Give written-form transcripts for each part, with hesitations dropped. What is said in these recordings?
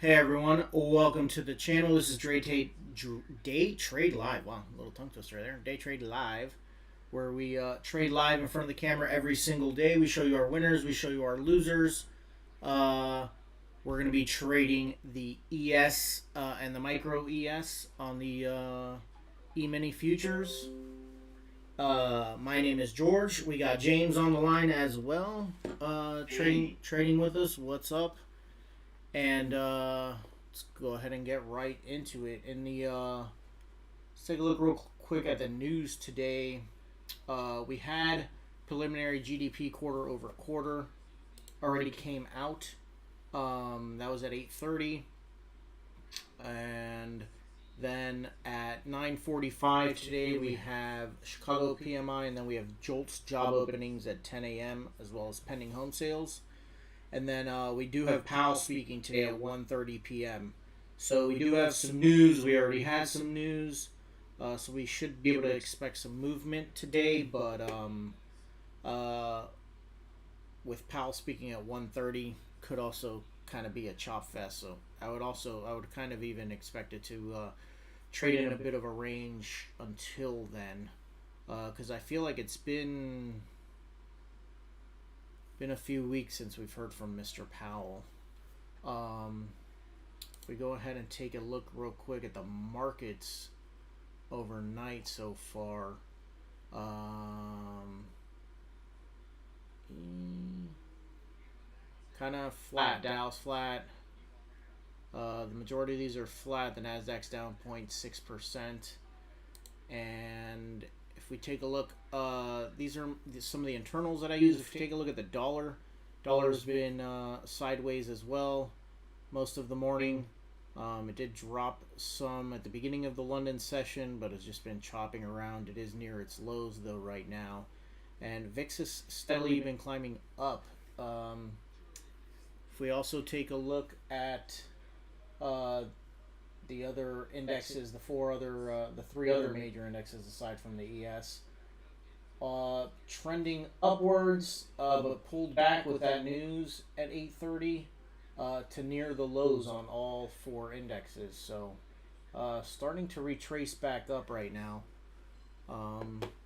Hey everyone, welcome to the channel. This is Day Trade Live. Wow, a little tongue twister there. Day Trade Live, where we trade live in front of the camera every single day. We show you our winners, we show you our losers. Uh, we're going to be trading the ES and the micro ES on the E-mini futures. My name is George. We got James on the line as well, trading with us. What's up? And let's go ahead and get right into it. Let's take a look real quick at the news today. We had preliminary GDP quarter over quarter already came out. That was at 8:30, and then at 9:45 today we have Chicago PMI, and then we have Jolt's job openings at 10 a.m. as well as pending home sales. And then we do have Powell speaking today at 1:30 p.m. So we do have some news. We already had some news. So we should be able to expect some movement today. But uh, with Powell speaking at 1:30, could also kind of be a chop fest. So I would kind of even expect it to trade in a bit of a range until then. Because I feel like it's been a few weeks since we've heard from Mr. Powell. If we go ahead and take a look real quick at the markets overnight so far, kind of flat. Dow's flat. The majority of these are flat. The Nasdaq's down 0.6%. And if we take a look, these are some of the internals that I use. If you take a look at the dollar's been sideways as well most of the morning. It did drop some at the beginning of the London session, but it's just been chopping around. It is near its lows though right now, and VIX has steadily been climbing up. If we also take a look at uh, the other indexes, the three other major indexes aside from the ES, trending upwards, but pulled back with that news at 8:30 to near the lows on all four indexes. So starting to retrace back up right now.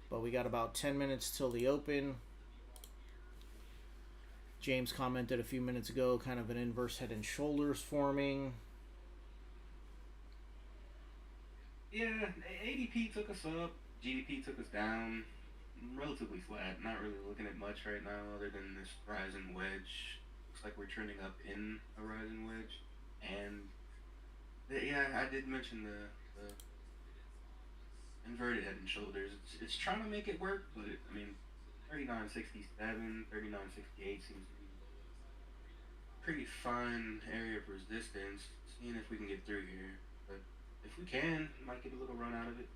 But we got about 10 minutes till the open. James commented a few minutes ago, kind of an inverse head and shoulders forming. Yeah, ADP took us up, GDP took us down. Relatively flat. Not really looking at much right now other than this rising wedge. Looks like we're trending up in a rising wedge. And yeah, I did mention the inverted head and shoulders. It's trying to make it work, but I mean, 39.67, 39.68 seems to be a pretty fine area of resistance. Seeing if we can get through here, but if we can, might get a little run out of it.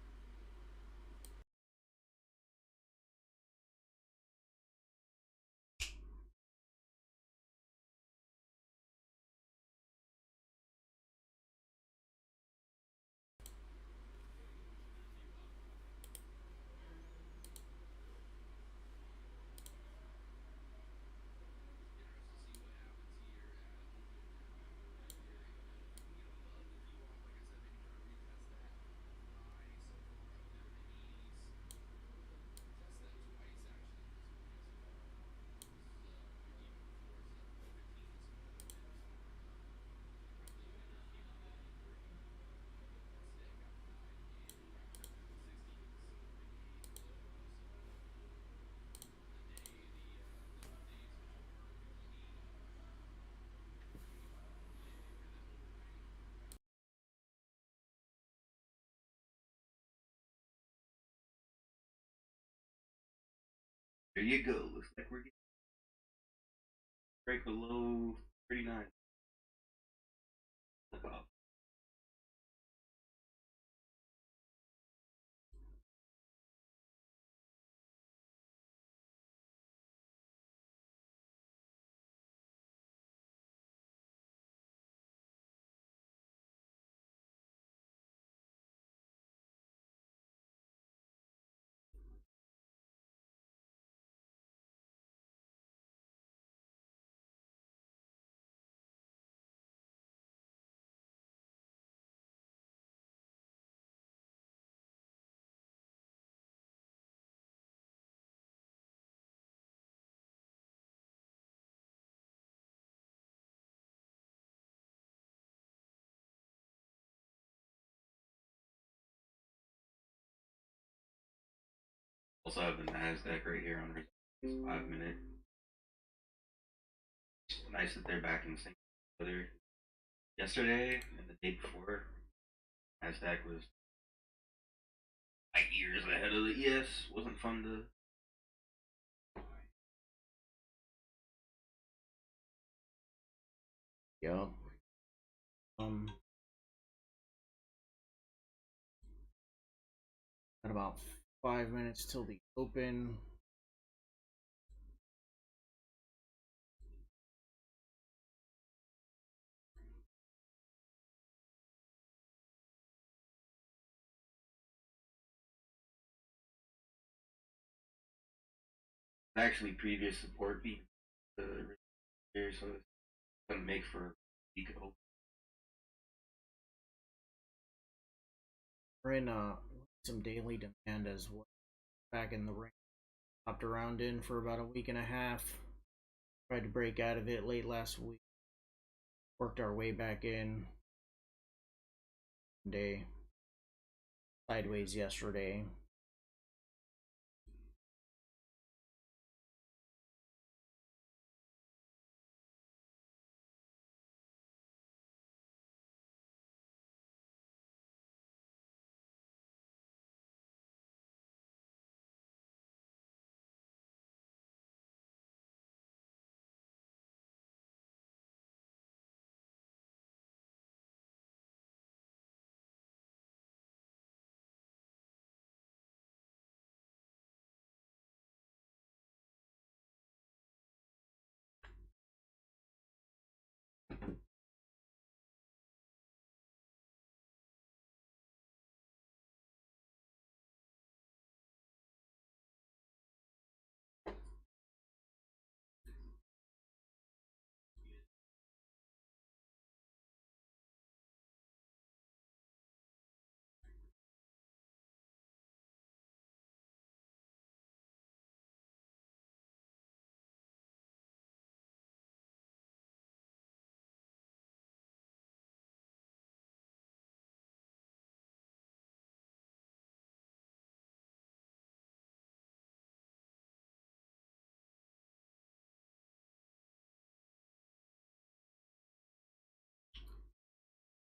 There you go. Looks like we're getting break below 39. Also have the Nasdaq right here on 5 minute. It's nice that they're back in sync with each other. Yesterday and the day before, Nasdaq was light years ahead of the ES. Wasn't fun to. Yeah. Got about 5 minutes till the open. Actually, previous support beat the here, so it's gonna make for week open. We're in some daily demand as well. Back in the ring. Hopped around in for about a week and a half. Tried to break out of it late last week. Worked our way back in. Day. Sideways yesterday.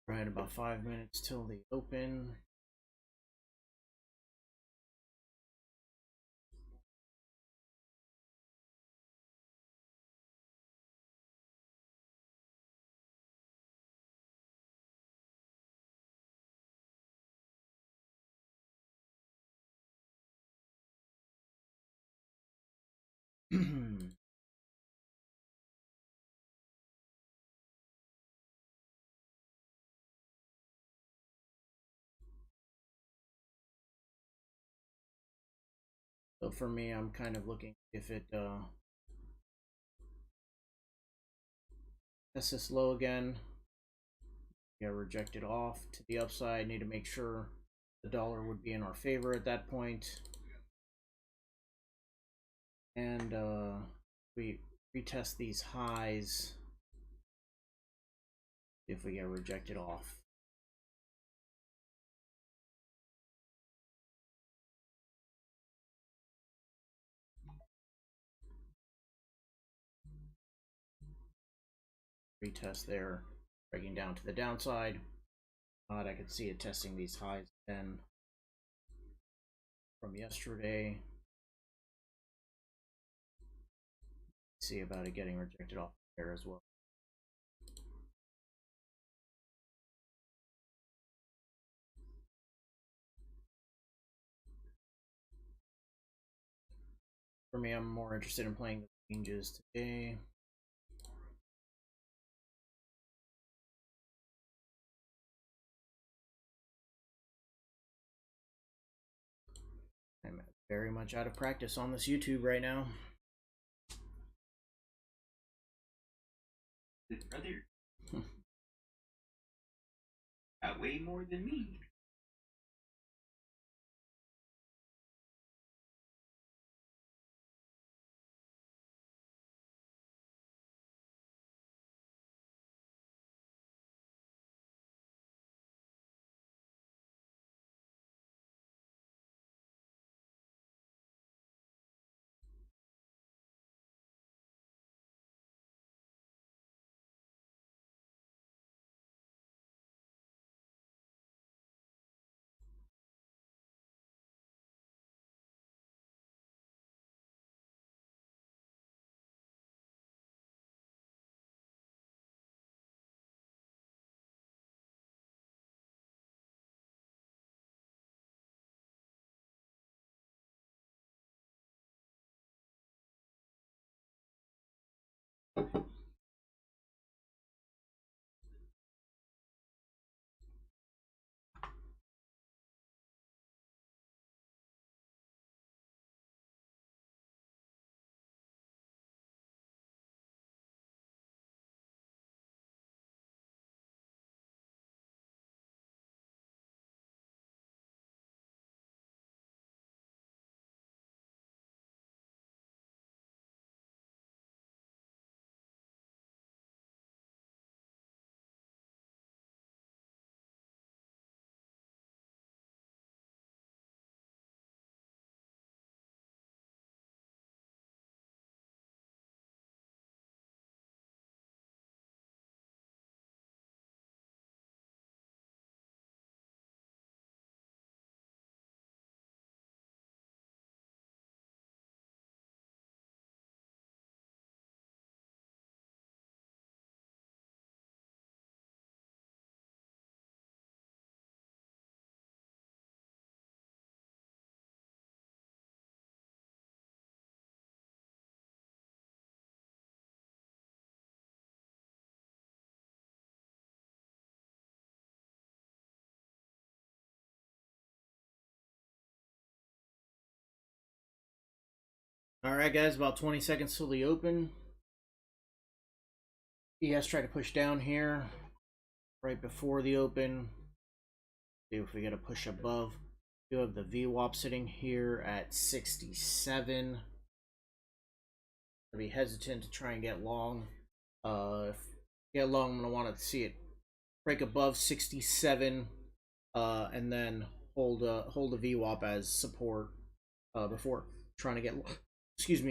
Right, about 5 minutes till the open. So for me, I'm kind of looking if it tests this low again. Yeah, rejected off to the upside. Need to make sure the dollar would be in our favor at that point. And we retest these highs if we get rejected off. Retest there, breaking down to the downside. I could see it testing these highs then from yesterday. See about it getting rejected off there as well. For me, I'm more interested in playing the ranges today. I'm very much out of practice on this YouTube right now. Brother, got way more than me. All right, guys, about 20 seconds till the open. ES try to push down here right before the open. See if we get a push above. We have the VWAP sitting here at 67. I'll be hesitant to try and get long. If get long, I'm gonna want to see it break above 67, and then hold the VWAP as support before trying to get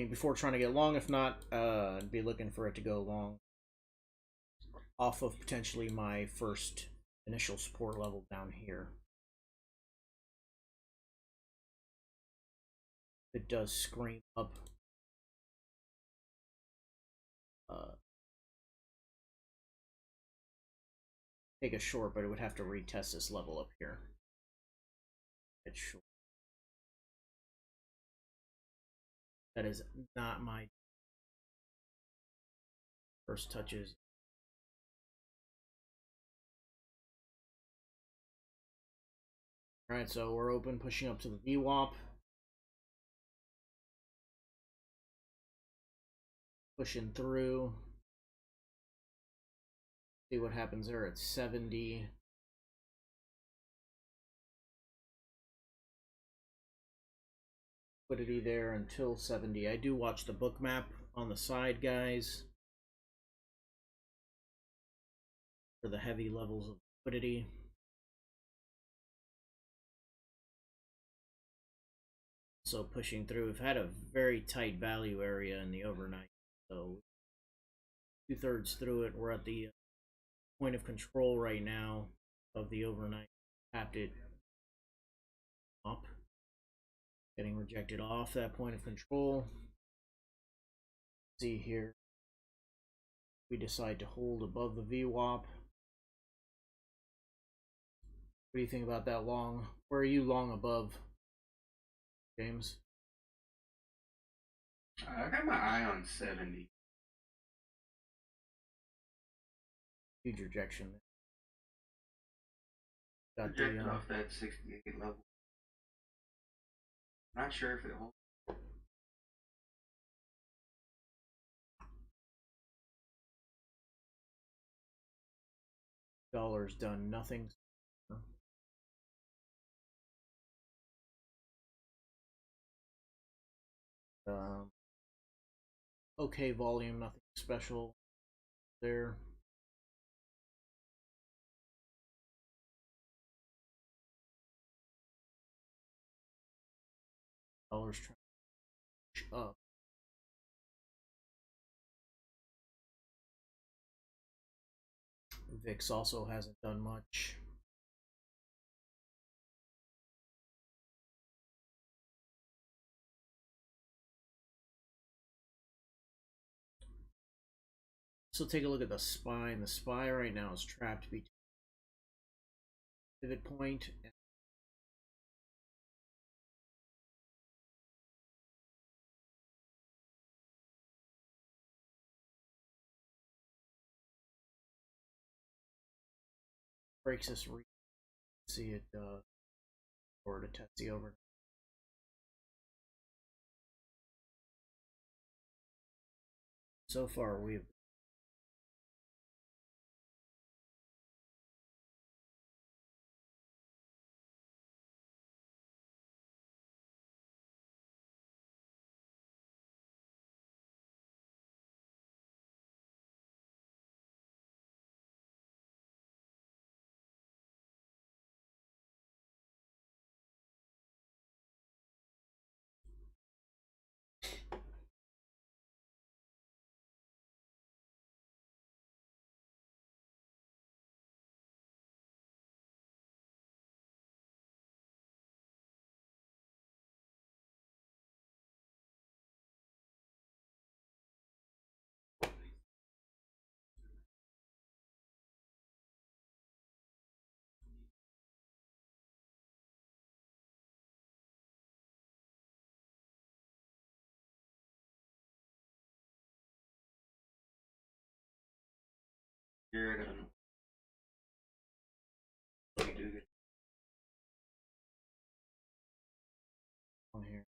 before trying to get long. If not, I'd be looking for it to go long off of potentially my first initial support level down here. It does scream up. Take a short, but it would have to retest this level up here. It's short. That is not my first touches. Alright, so we're open, pushing up to the VWAP. Pushing through. See what happens there at 70. Liquidity there until 70. I do watch the book map on the side, guys, for the heavy levels of liquidity. So pushing through, we've had a very tight value area in the overnight. So 2/3 through it, we're at the point of control right now of the overnight. Tapped it up, getting rejected off that point of control. See here, we decide to hold above the VWAP. What do you think about that long? Where are you long above, James? I got my eye on 70. Huge rejection. Got Rejected off that 68 level. Not sure if it holds. Dollar's done nothing. Okay volume, nothing special there. Dollar's trying to push up. VIX also hasn't done much. So take a look at the SPY, and the SPY right now is trapped between pivot point and breaks this see it or to test the over. So far we've You're at an we do get on here.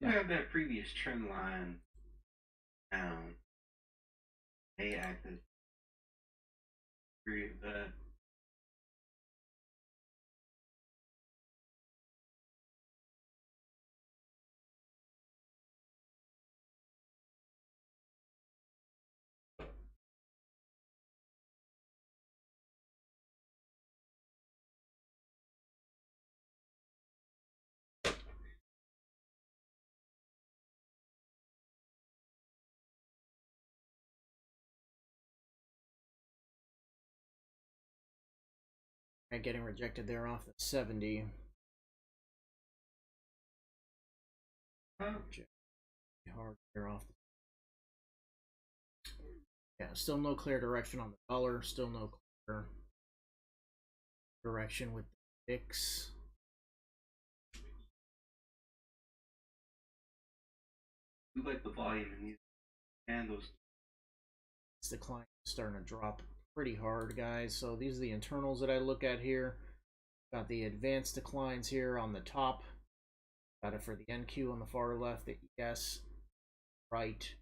you have that previous trend line down. They acted agree with that. And getting rejected there off the 70. Hard there off. Yeah, still no clear direction on the dollar. Still no clear direction with the VIX. We like the volume in these candles. It's decline starting to drop pretty hard, guys. So these are the internals that I look at here. Got the advanced declines here on the top. Got it for the NQ on the far left, the ES right,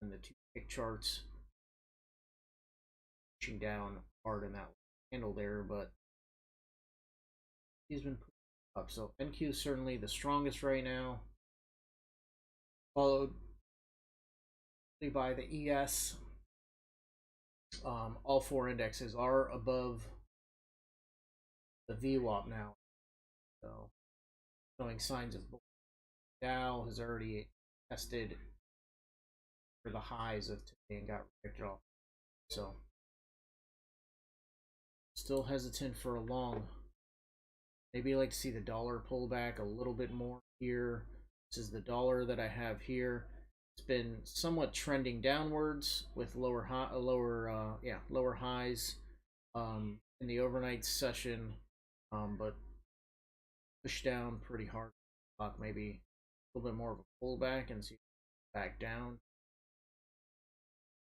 and the two tick charts pushing down hard in that handle there, but he's been up. So NQ is certainly the strongest right now, followed by the ES. All four indexes are above the VWAP now, so showing signs of Dow has already tested for the highs of today and got rejected off. So still hesitant for a long. Maybe I'd like to see the dollar pull back a little bit more here. This is the dollar that I have here. It's been somewhat trending downwards with lower highs in the overnight session, but pushed down pretty hard. Maybe a little bit more of a pullback and see back down.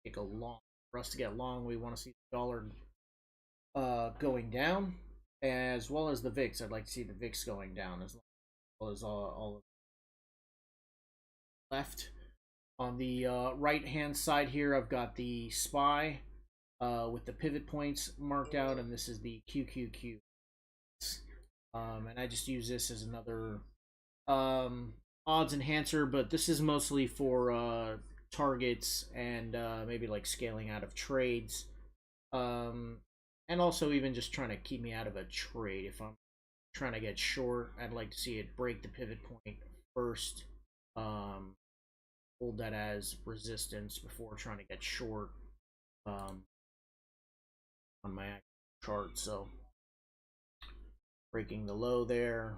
Take a long for us to get long. We want to see the dollar going down, as well as the VIX. I'd like to see the VIX going down as well as all of left. On the right hand side here, I've got the SPY with the pivot points marked out, and this is the QQQ. And I just use this as another odds enhancer, but this is mostly for targets and maybe like scaling out of trades. And also even just trying to keep me out of a trade. If I'm trying to get short, I'd like to see it break the pivot point first. Hold that as resistance before trying to get short on my chart. So breaking the low there.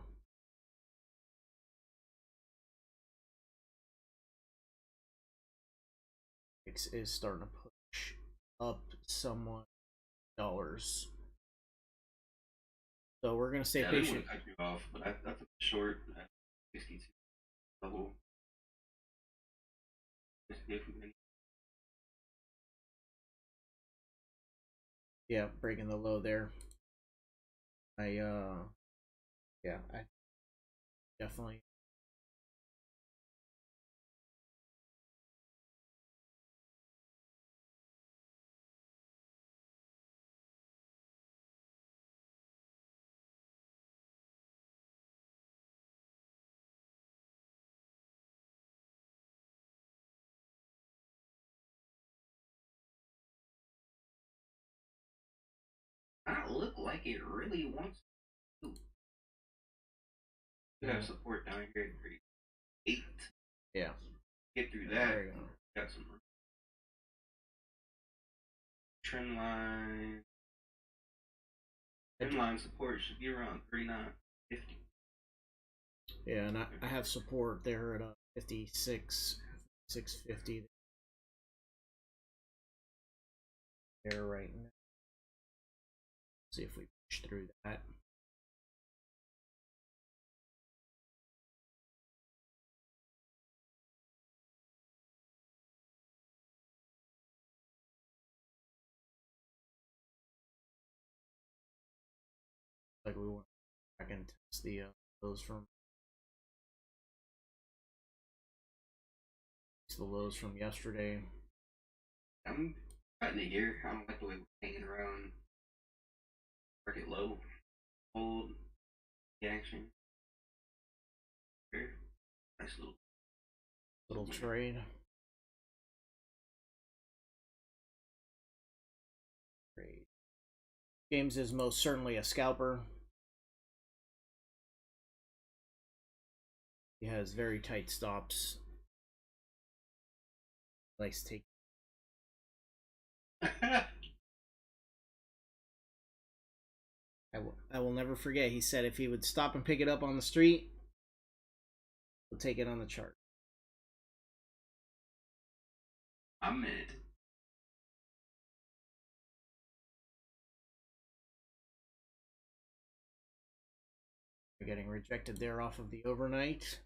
Is starting to push up somewhat. Dollars So we're gonna stay Yeah, I didn't patient. want to cut you off, but I took a short at 62 level. Just see if we can. Yeah, breaking the low there. Yeah, I definitely. Not look like it really wants to. We have support down here at 38. Yeah. Get through There that. we go. Got some trend line. Trend line support should be around 39.50. Yeah, and I have support there at 56, 650 there right now. See if we push through that. Like we want back and test the lows from yesterday. I'm cutting it here. I don't like the way we're hanging around. Market low. Hold. The action. Here. Nice Little trade. James is most certainly a scalper. He has very tight stops. Likes to take. I will never forget. He said if he would stop and pick it up on the street, he'll take it on the chart. I'm mad. We're getting rejected there off of the overnight.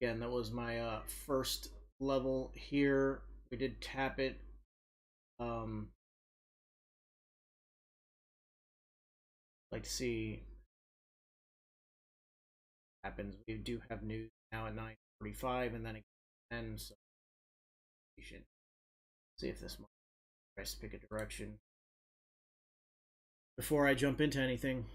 Again, that was my first level here. We did tap it. Like to see what happens. We do have news now at 9:45, and then again, so we should see if this tries to pick a direction before I jump into anything.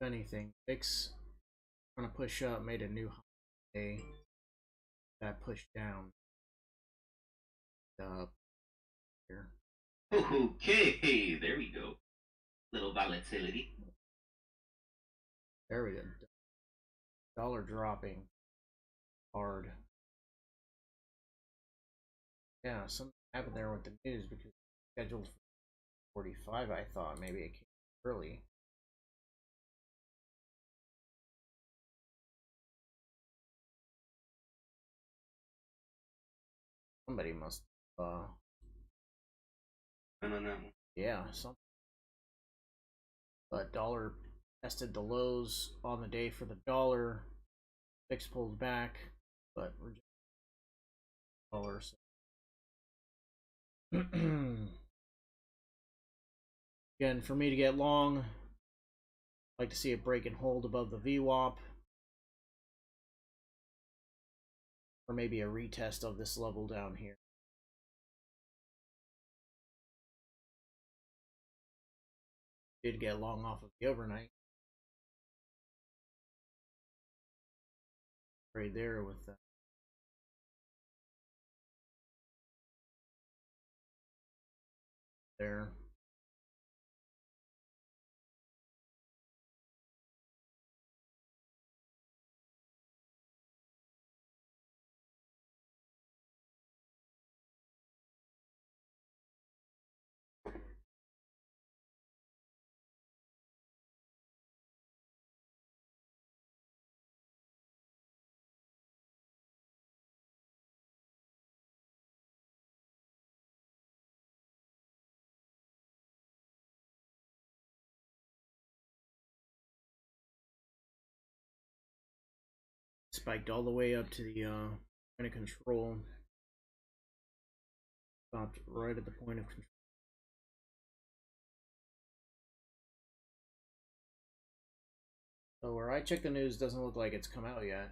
If anything, VIX trying to push up, made a new high. That pushed down. Here. Okay, there we go. Little volatility. There we go. Dollar dropping hard. Yeah, something happened there with the news because it's scheduled for 45. I thought maybe it came early. Somebody must. No. Yeah, something. But dollar tested the lows on the day for the dollar. VIX pulled back, but rejected dollars. Again, for me to get long, I'd like to see it break and hold above the VWAP, or maybe a retest of this level down here. Did get long off of the overnight. Right there with there. Spiked all the way up to the point of control. Stopped right at the point of control. So where I check the news, doesn't look like it's come out yet.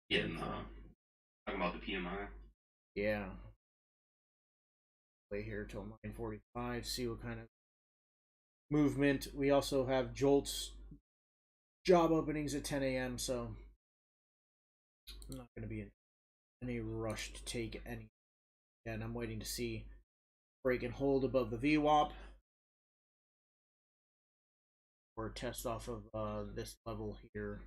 Yeah, no. Talking about the PMI. Yeah. Play here till 9:45. See what kind of movement. We also have Jolt's job openings at 10 a.m. So I'm not going to be in any rush to take any. And I'm waiting to see break and hold above the VWAP or test off of this level here.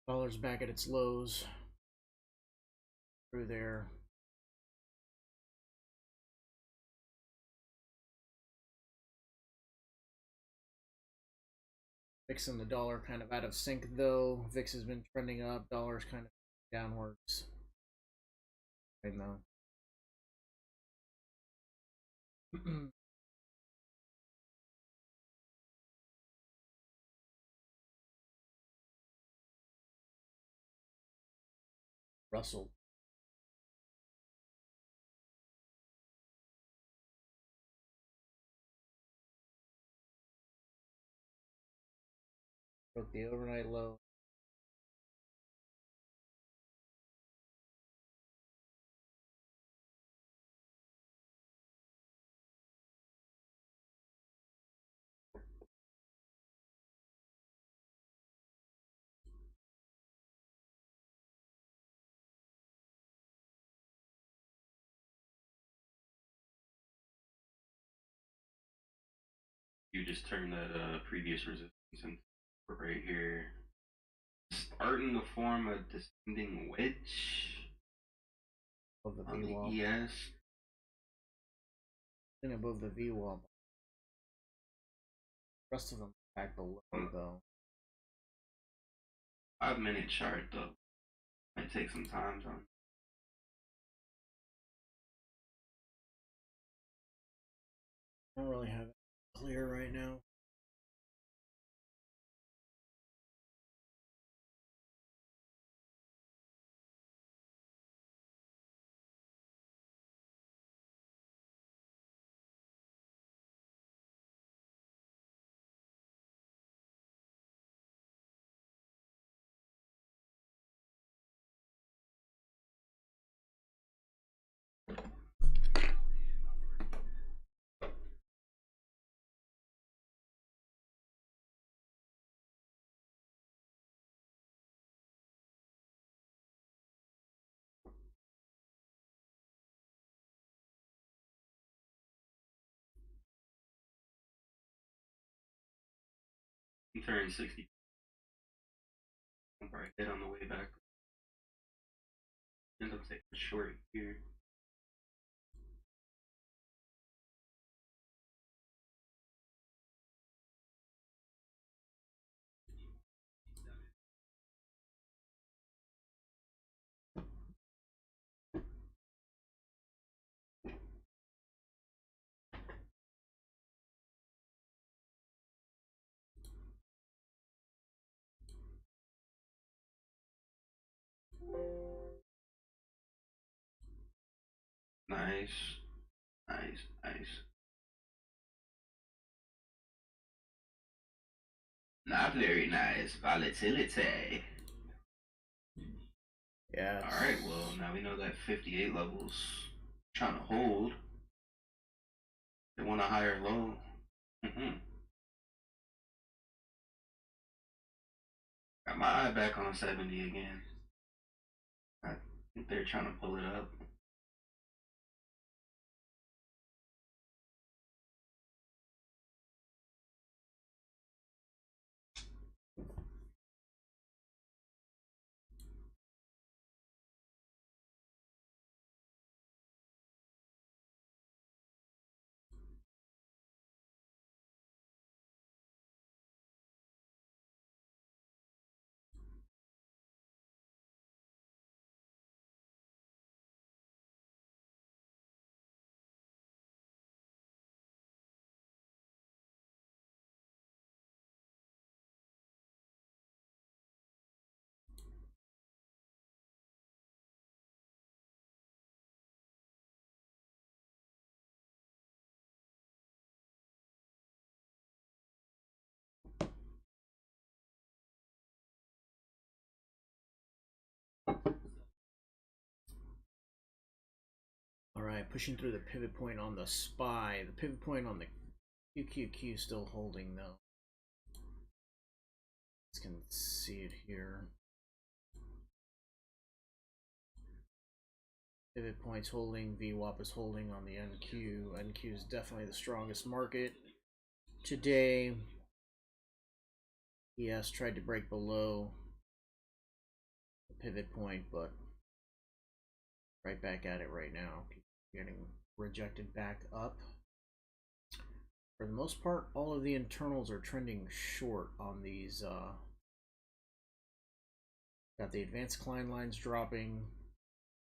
Dollar's back at its lows through there. VIX and the dollar kind of out of sync though. VIX has been trending up, dollar's kind of downwards right now. Russell. Broke the overnight low. You just turn that previous resistance into right here. Starting to form a descending wedge Above the on the VWAP. ES. Above the VWAP. Rest of them back below though. 5 minute chart though. Might take some time, John. I don't really have it clear right now. I'm turning 60. I'm probably hit on the way back. End up taking a short here. nice. Nice, nice. Not very nice. Volatility. Yeah. Alright, well, now we know that 58 levels trying to hold. They want a higher low. Got my eye back on 70 again. I think they're trying to pull it up. All right, pushing through the pivot point on the SPY. The pivot point on the QQQ still holding though. You can see it here. Pivot points holding, VWAP is holding on the NQ. NQ is definitely the strongest market today. ES tried to break below the pivot point, but right back at it right now. Getting rejected back up. For the most part, all of the internals are trending short on these. Got the advanced Klein lines dropping,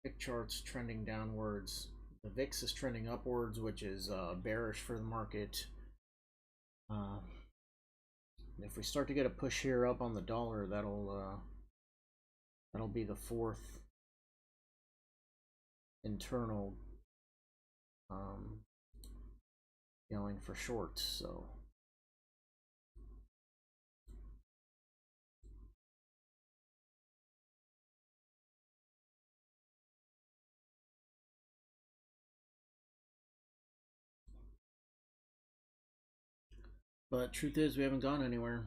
tick charts trending downwards. The VIX is trending upwards, which is bearish for the market. If we start to get a push here up on the dollar, that'll be the fourth internal yelling for shorts. So but truth is, we haven't gone anywhere.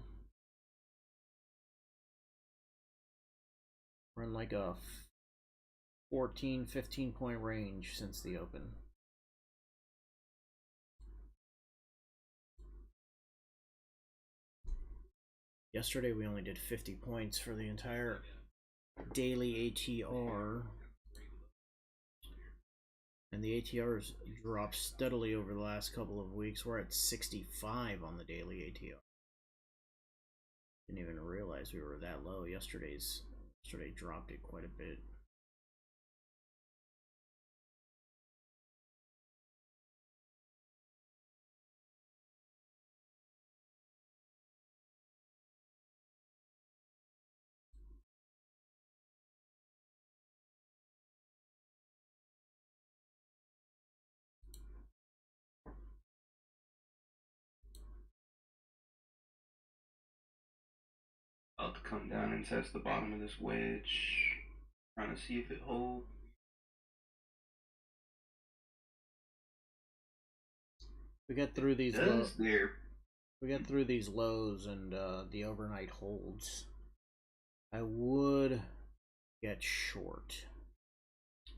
We're in like a 14-15 point range since the open. Yesterday we only did 50 points for the entire daily ATR, and the ATR's dropped steadily over the last couple of weeks. We're at 65 on the daily ATR. Didn't even realize we were that low. Yesterday dropped it quite a bit. About to come down and test the bottom of this wedge. Trying to see if it holds. We get through these We get through these lows and the overnight holds. I would get short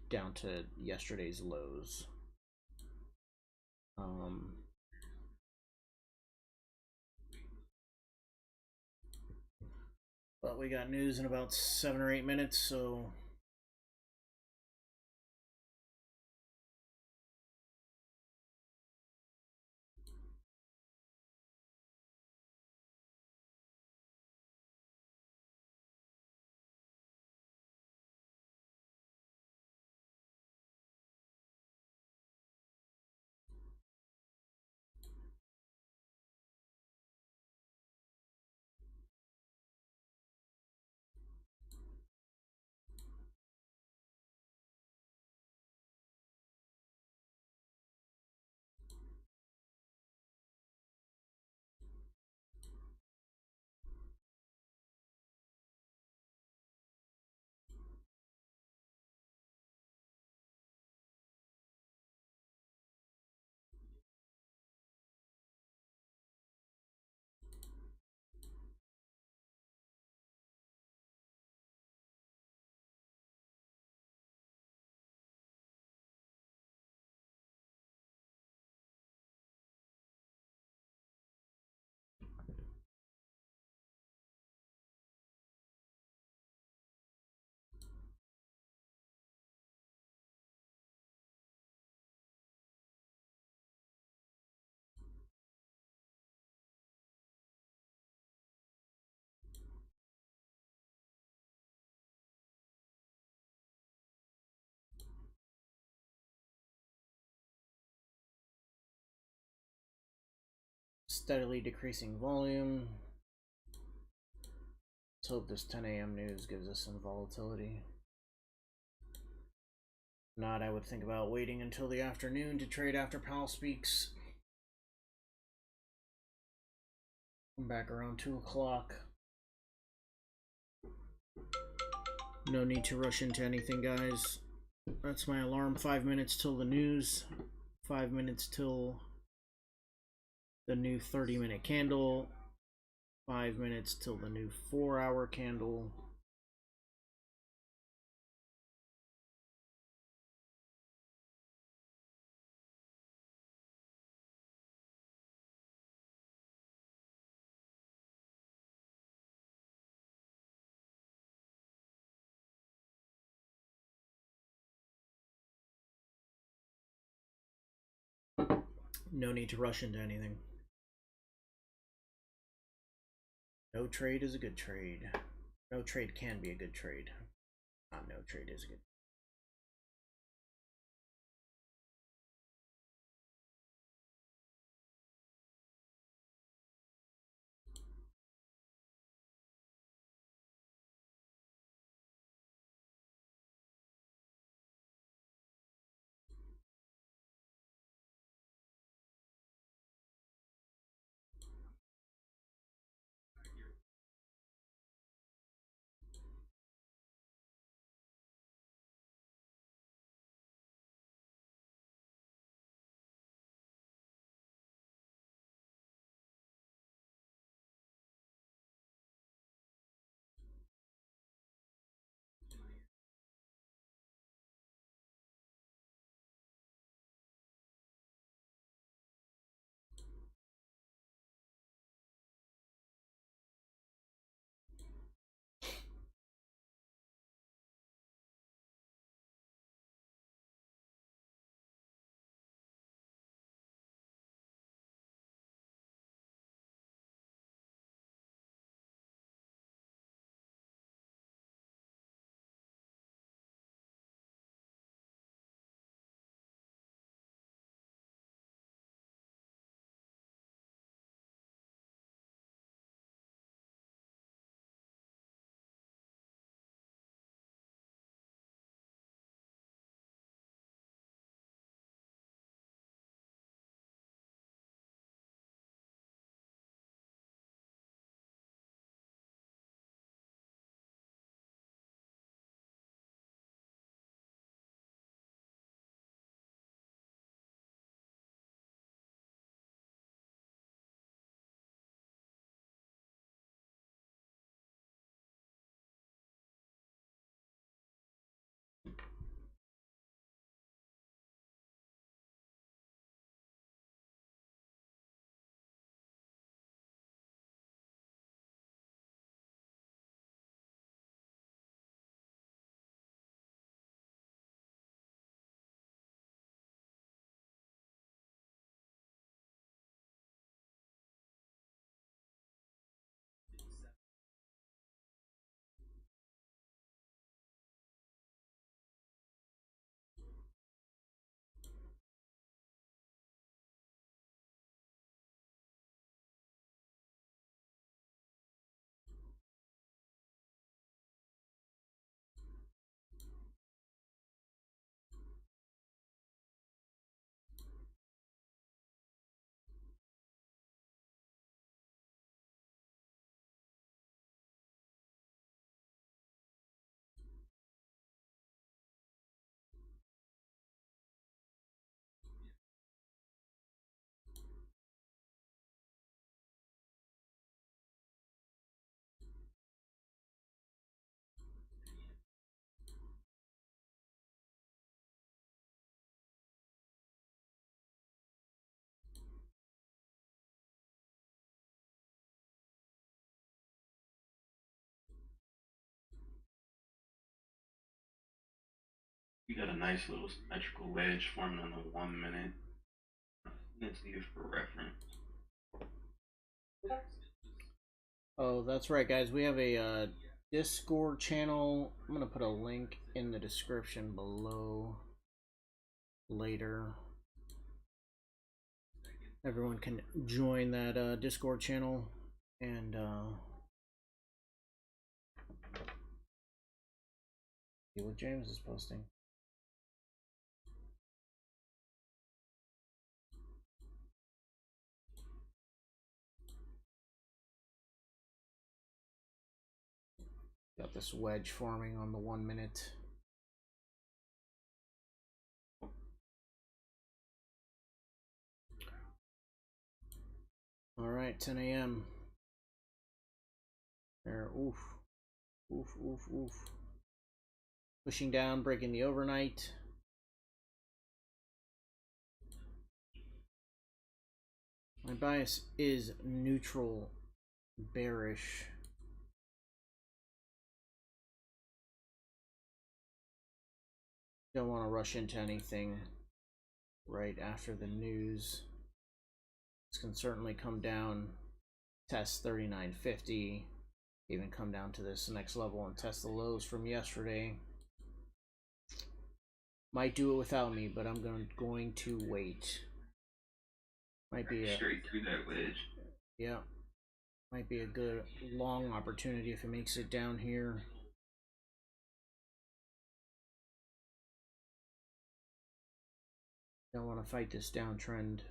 down to yesterday's lows. But we got news in about 7 or 8 minutes, so Steadily decreasing volume. Let's hope this 10 a.m. news gives us some volatility. Not, I would think about waiting until the afternoon to trade after Powell speaks. I'm back around 2 o'clock. No need to rush into anything, guys. That's my alarm. 5 minutes till the news. 5 minutes till the new 30-minute candle. 5 minutes till the new 4-hour candle. No need to rush into anything. No trade is a good trade. No trade can be a good trade. Not no trade is a good. You got a nice little symmetrical wedge forming on the 1 minute. Let's see it for reference. Oh, that's right, guys. We have a Discord channel. I'm gonna put a link in the description below later. everyone can join that Discord channel and see what James is posting. Got this wedge forming on the 1 minute. All right, 10 a.m. There, oof, oof, oof, oof. Pushing down, breaking the overnight. My bias is neutral, bearish. Don't want to rush into anything right after the news. This can certainly come down, test 39.50, even come down to this next level and test the lows from yesterday. Might do it without me, but I'm going to wait. Might be a straight through that wedge. Yeah, might be a good long opportunity if it makes it down here. Don't want to fight this downtrend.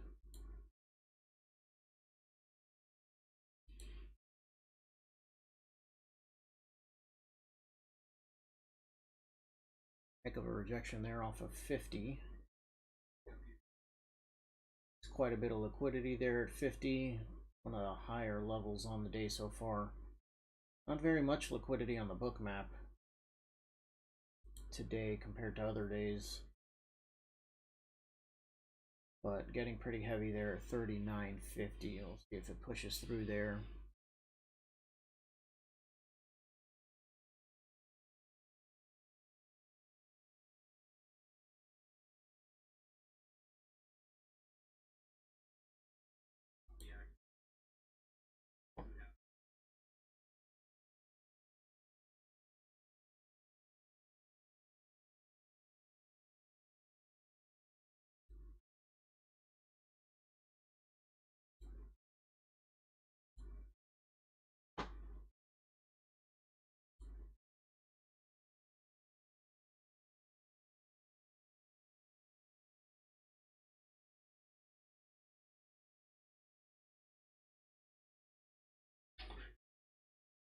Heck of a rejection there off of 50. There's quite a bit of liquidity there at 50. One of the higher levels on the day so far. Not very much liquidity on the book map today compared to other days. But getting pretty heavy there at 39.50. We'll see if it pushes through there.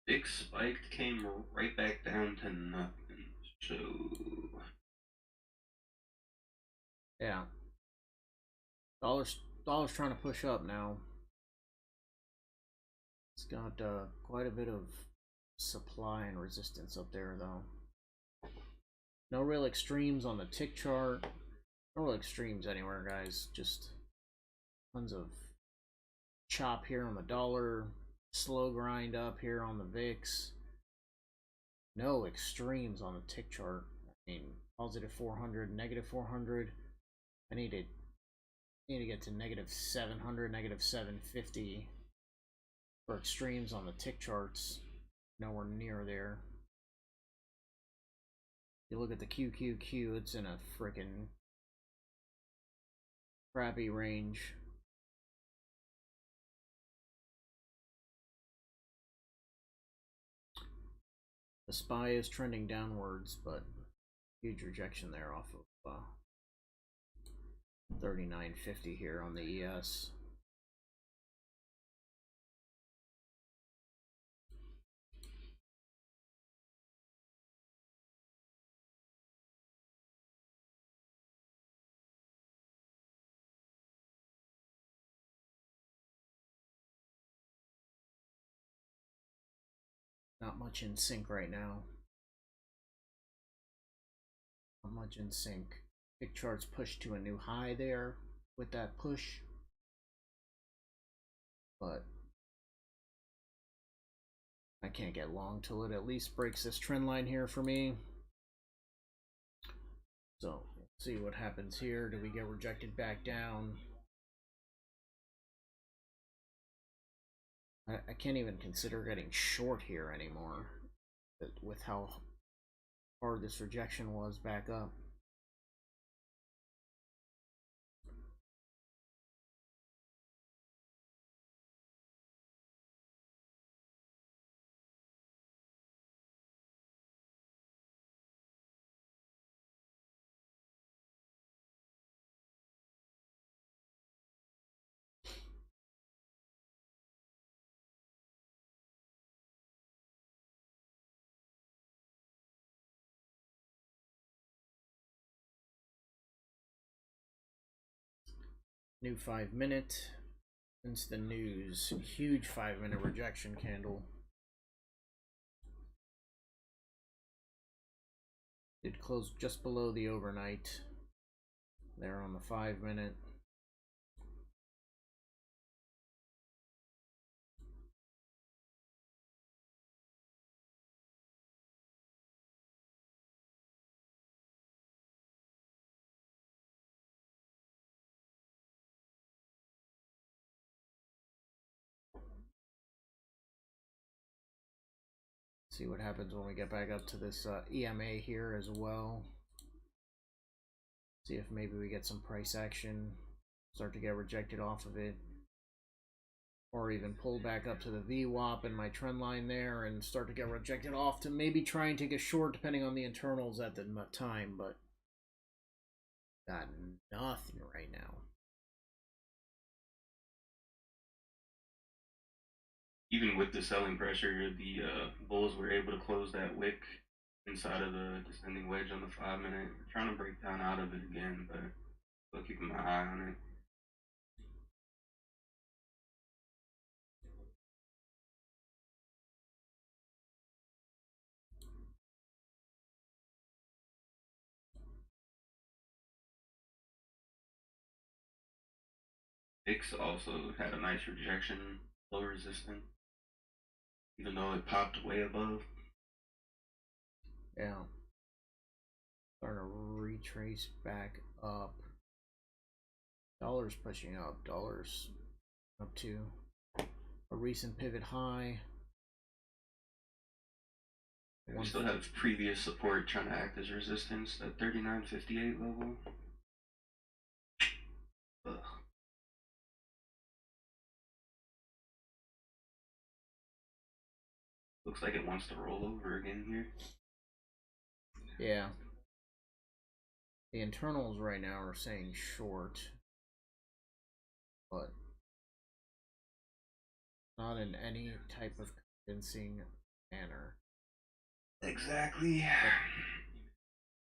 Big spike came right back down to nothing. So Yeah. Dollar's trying to push up now. It's got quite a bit of supply and resistance up there though. No real extremes on the tick chart. No real extremes anywhere, guys. Just tons of chop here on the dollar. Slow grind up here on the VIX. No extremes on the tick chart. I mean, positive 400, negative 400. I need to get to negative 700, negative 750 for extremes on the tick charts. Nowhere near there. You look at the QQQ, it's in a freaking crappy range. The SPY is trending downwards, but huge rejection there off of 39.50 here on the ES. Not much in sync right now. Not much in sync. Tick charts pushed to a new high there with that push, but I can't get long till it at least breaks this trend line here for me. So let's see what happens here. Do we get rejected back down? I can't even consider getting short here anymore with how hard this rejection was back up. New 5-minute. Since the news, huge 5-minute rejection candle. Did close just below the overnight. There on the 5-minute. See what happens when we get back up to this EMA here as well. See if maybe we get some price action, start to get rejected off of it, or even pull back up to the VWAP and my trend line there and start to get rejected off to maybe try and take a short depending on the internals at the time, but got nothing right now. Even with the selling pressure, the bulls were able to close that wick inside of the descending wedge on the 5-minute. Trying to break down out of it again, but still keeping my eye on it. VIX also had a nice rejection, low resistance, even though it popped way above. Yeah. Starting to retrace back up. Dollar's pushing up. Dollar's up to a recent pivot high. We still have previous support trying to act as resistance, that 39.58 level. Ugh. Looks like it wants to roll over again here. Yeah. The internals right now are saying short, but not in any type of convincing manner. Exactly.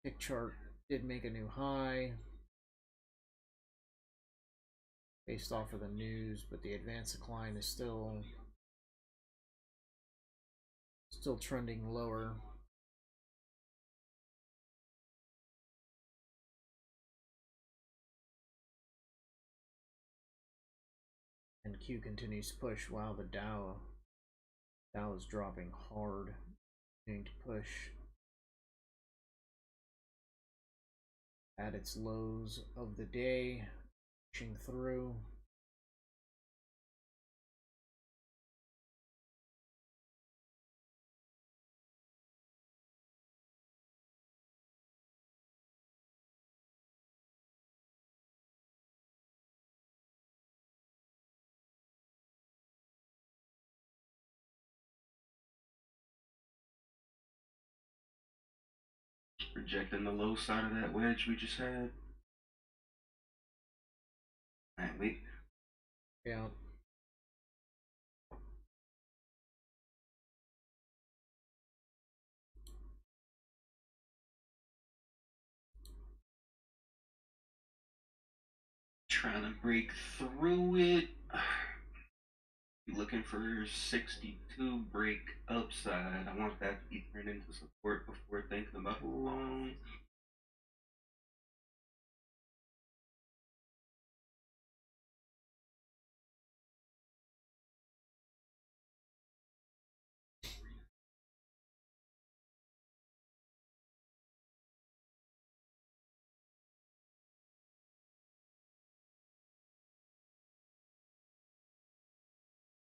Tick chart did make a new high based off of the news, but the advanced decline is still trending lower. And Q continues to push while the Dow is dropping hard, continuing to push at its lows of the day, pushing through. Rejecting the low side of that wedge we just had. Alright, wait. Yeah. Trying to break through it. Looking for 62 break upside. I want that to be turned into support before thinking about a long.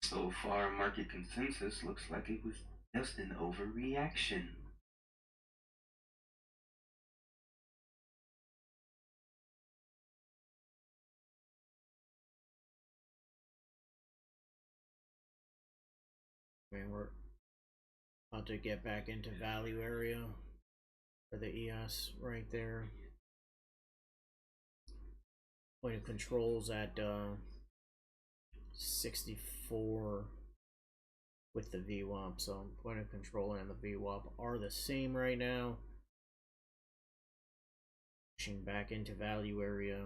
So far, market consensus looks like it was just an overreaction. I mean, we're about to get back into value area for the ES right there. Point of controls at 64 with the VWAP, so point of control and the VWAP are the same right now. Pushing back into value area.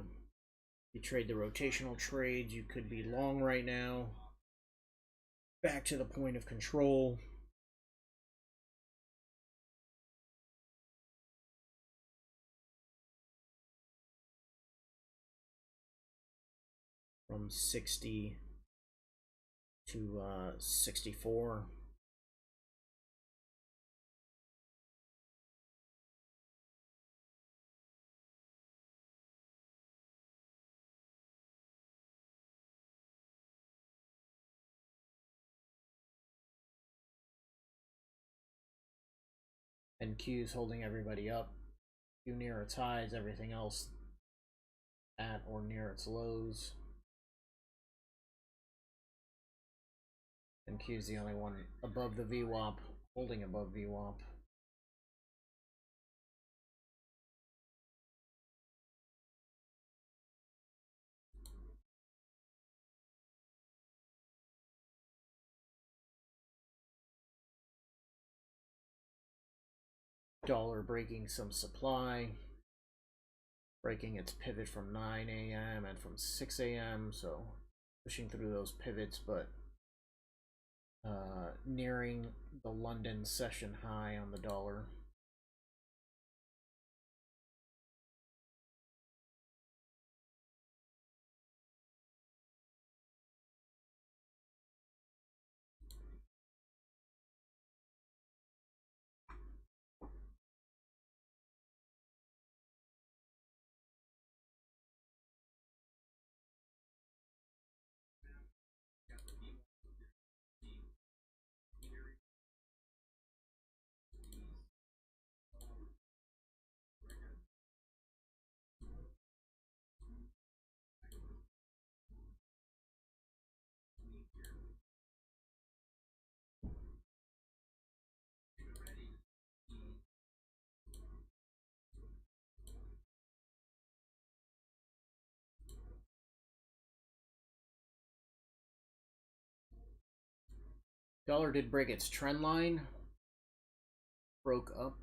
You trade the rotational trades, you could be long right now. Back to the point of control. From 60 to 64. And Q's holding everybody up. Q near its highs, everything else at or near its lows. And Q's the only one above the VWAP, holding above VWAP. Dollar breaking some supply, breaking its pivot from 9 a.m. and from 6 a.m. So pushing through those pivots, but nearing the London session high on the dollar. Dollar did break its trend line, broke up,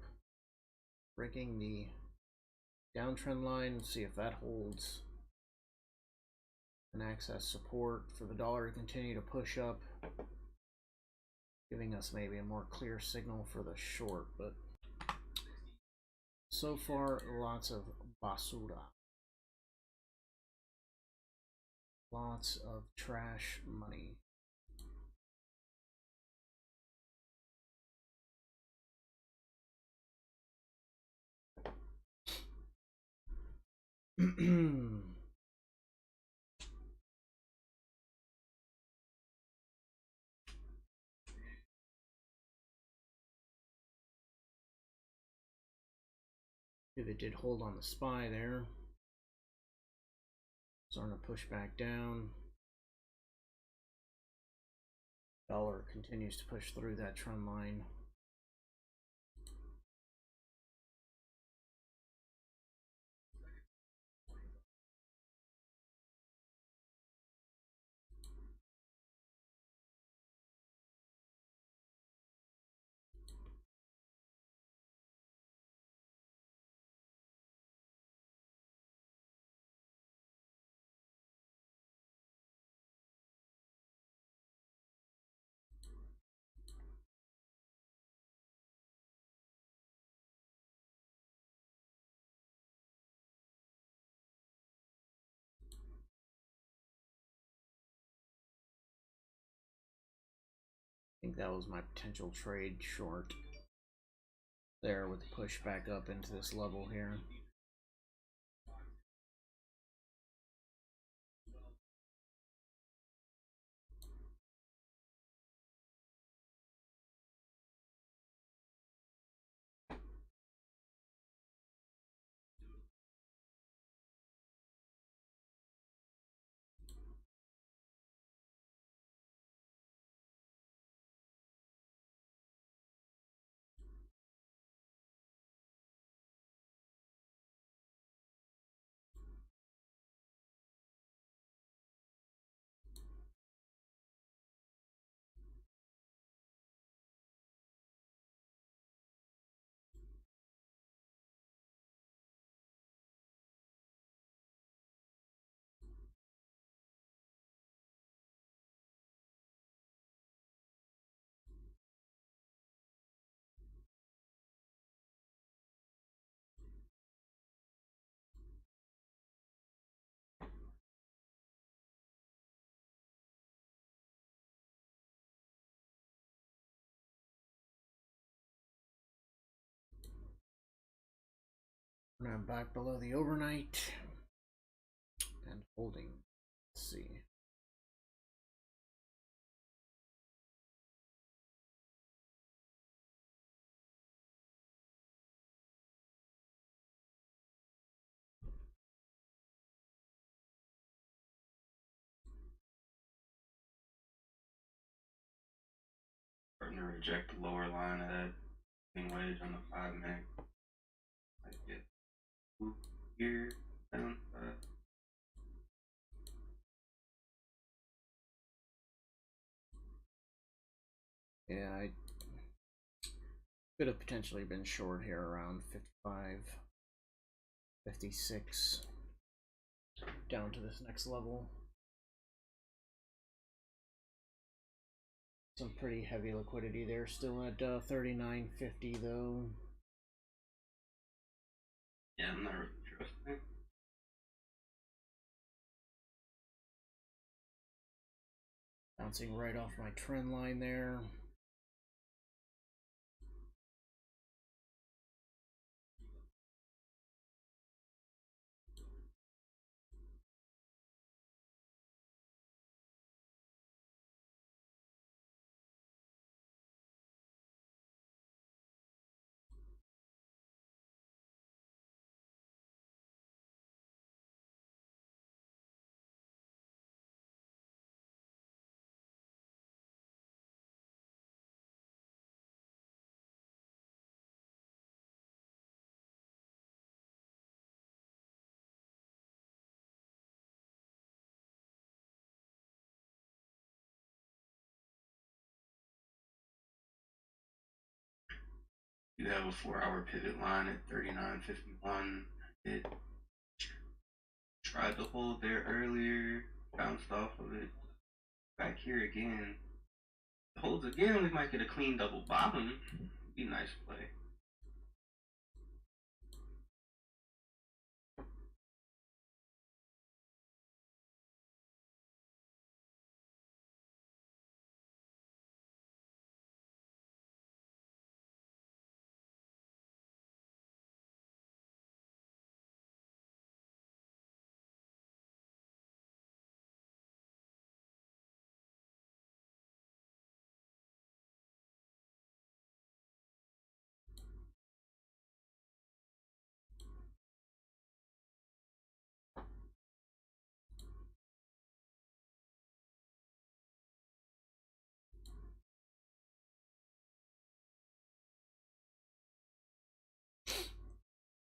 breaking the downtrend line. See if that holds and access support for the dollar to continue to push up, giving us maybe a more clear signal for the short. But so far, lots of basura, lots of trash money. Pivot did hold on the SPY there. Starting to push back down. Dollar continues to push through that trend line. I think that was my potential trade short there with the push back up into this level here. We're now back below the overnight and holding. Let's see. Starting to reject the lower line of that wedge on the 5 minute. Like it here down. Yeah, I could have potentially been short here around 55, 56, down to this next level. Some pretty heavy liquidity there, still at 39.50 though. Yeah, I'm not really trusting. Bouncing right off my trend line there. You have a 4-hour pivot line at 39.51. It tried to hold there earlier, bounced off of it. Back here again. Holds again, we might get a clean double bottom. Be a nice play.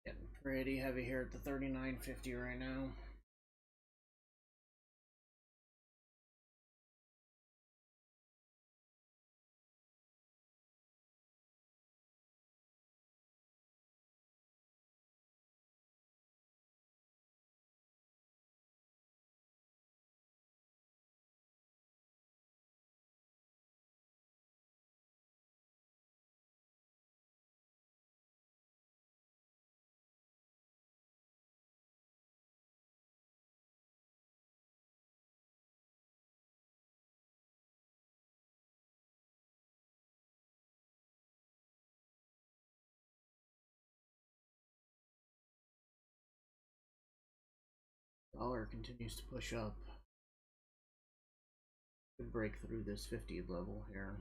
Getting pretty heavy here at the 39.50 right now. Dollar continues to push up. Could break through this 50 level here.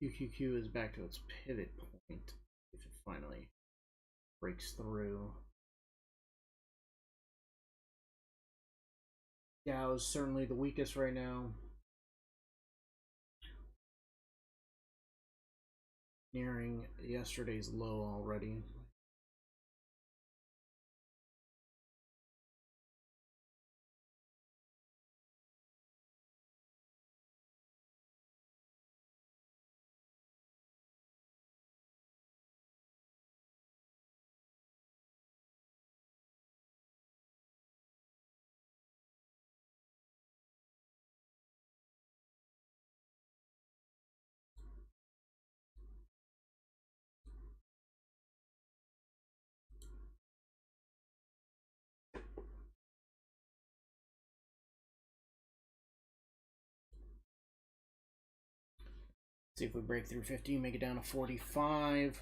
QQQ is back to its pivot point if it finally breaks through. Dow is certainly the weakest right now. Nearing yesterday's low already. See if we break through 50, make it down to 45.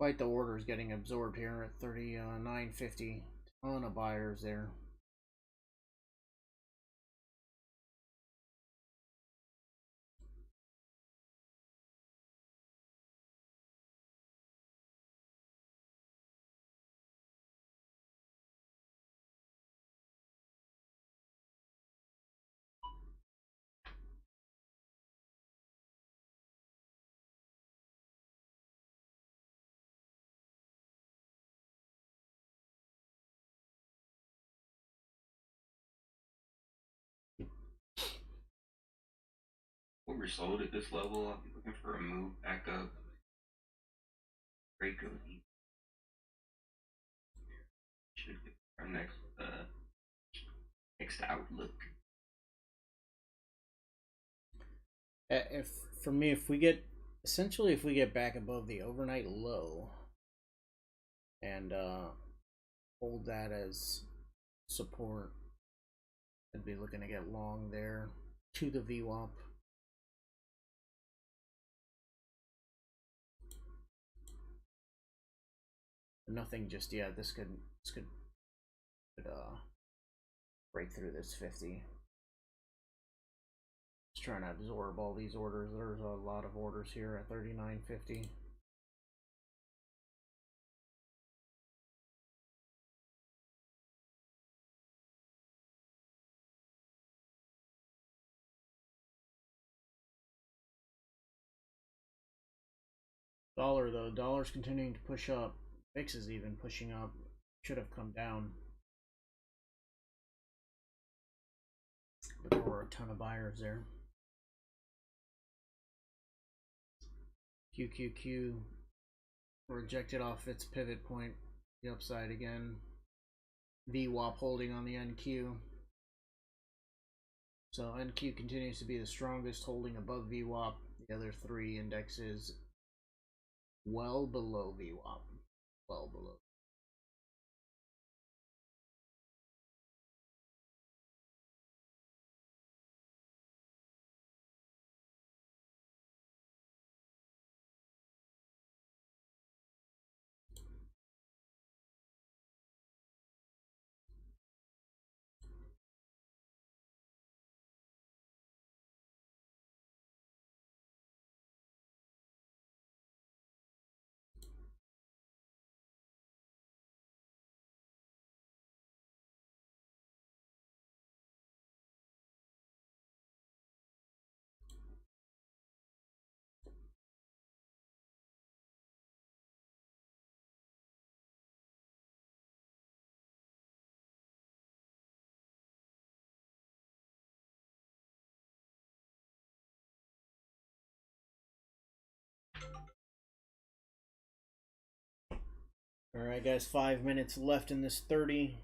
Quite the order is getting absorbed here at 39.50. Ton of buyers there. Oversold at this level. I'm looking for a move back up. Break of should get our next outlook. If for me, if we get back above the overnight low and hold that as support, I'd be looking to get long there to the VWAP. Nothing just yet. This could break through this 50. Just trying to absorb all these orders. There's a lot of orders here at 39.50. Dollar though, dollar's continuing to push up. VIX is even pushing up. Should have come down. But there were a ton of buyers there. QQQ rejected off its pivot point. The upside again. VWAP holding on the NQ. So NQ continues to be the strongest, holding above VWAP. The other three indexes well below VWAP. Well below. Alright guys, 5 minutes left in this 30.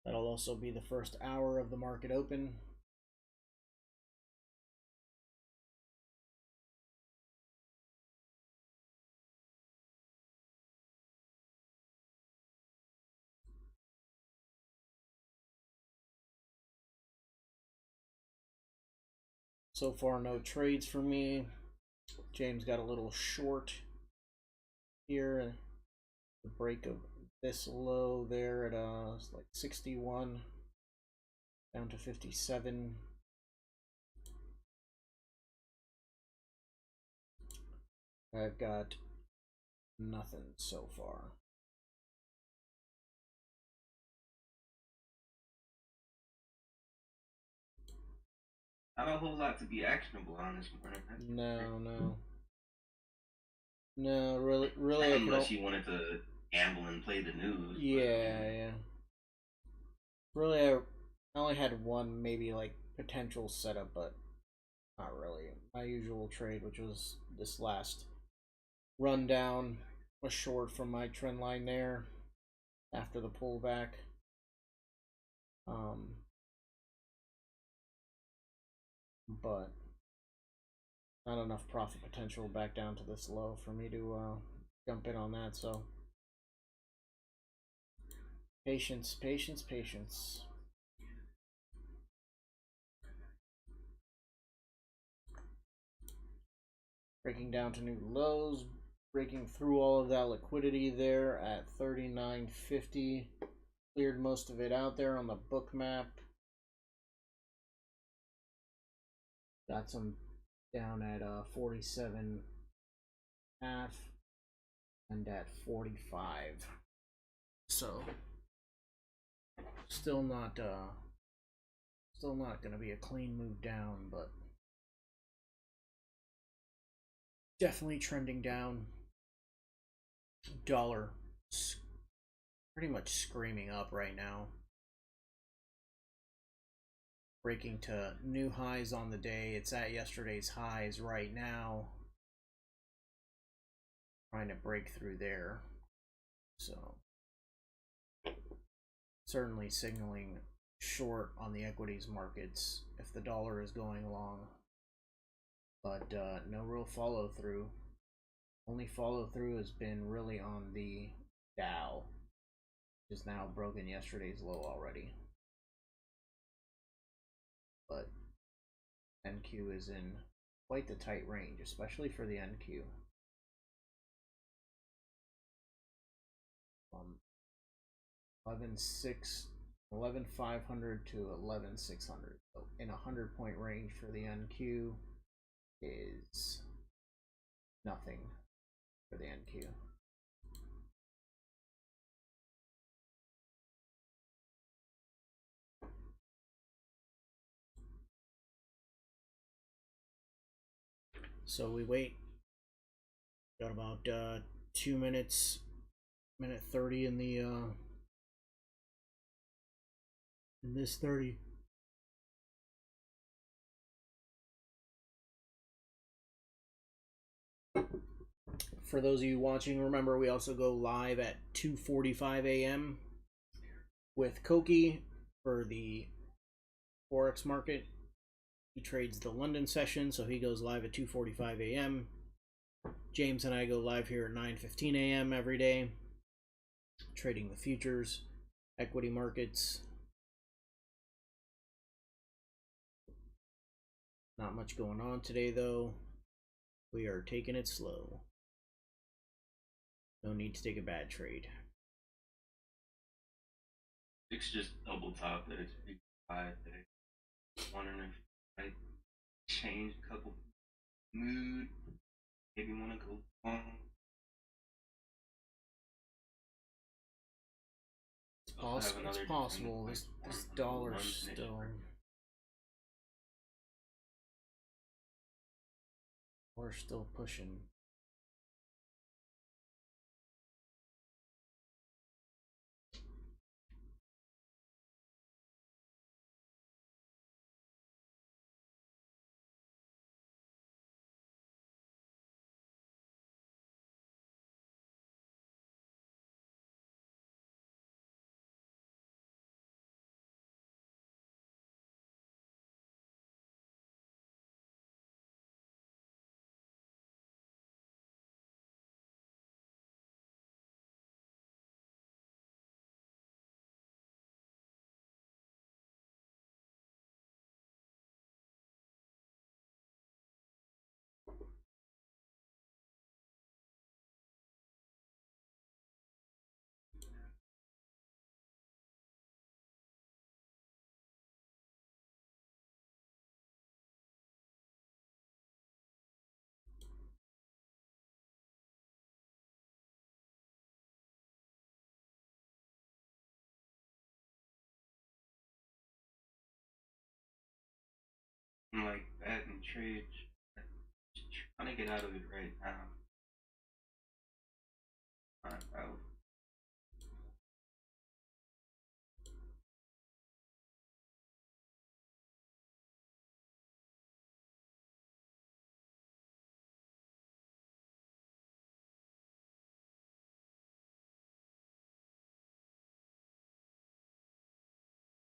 That'll also be the first hour of the market open. So far no trades for me. James got a little short here. The break of this low there at like 61 down to 57. I've got nothing so far. Not a whole lot to be actionable on this morning. No, really. Unless you wanted to gamble and play the news. Yeah. Really, I only had one maybe like potential setup, but not really. My usual trade, which was this last rundown, was short from my trend line there after the pullback. But not enough profit potential back down to this low for me to jump in on that. So patience. Breaking down to new lows, breaking through all of that liquidity there at 39.50. Cleared most of it out there on the book map. Got some down at 47 half and at 45. So still not going to be a clean move down, but definitely trending down. Dollar pretty much screaming up right now. Breaking to new highs on the day. It's at yesterday's highs right now. Trying to break through there. So certainly signaling short on the equities markets if the dollar is going along. But no real follow through. Only follow through has been really on the Dow, which is now broken yesterday's low already. But NQ is in quite the tight range, especially for the NQ. 11,500 to 11,600. So in a 100-point range for the NQ is nothing for the NQ. So we wait. Got about 2 minutes, minute 30 in the in this 30. For those of you watching, remember we also go live at 2:45 a.m. with Koki for the Forex market. He trades the London session, so he goes live at 2:45 a.m. James and I go live here at 9:15 a.m. every day, trading the futures, equity markets. Not much going on today, though. We are taking it slow. No need to take a bad trade. It's just double top that it's big 5 today. Wondering if I change a couple mood, maybe want to go long. It's possible. This dollar still. We're still pushing. like that and trade. Just trying to get out of it right now. Not out.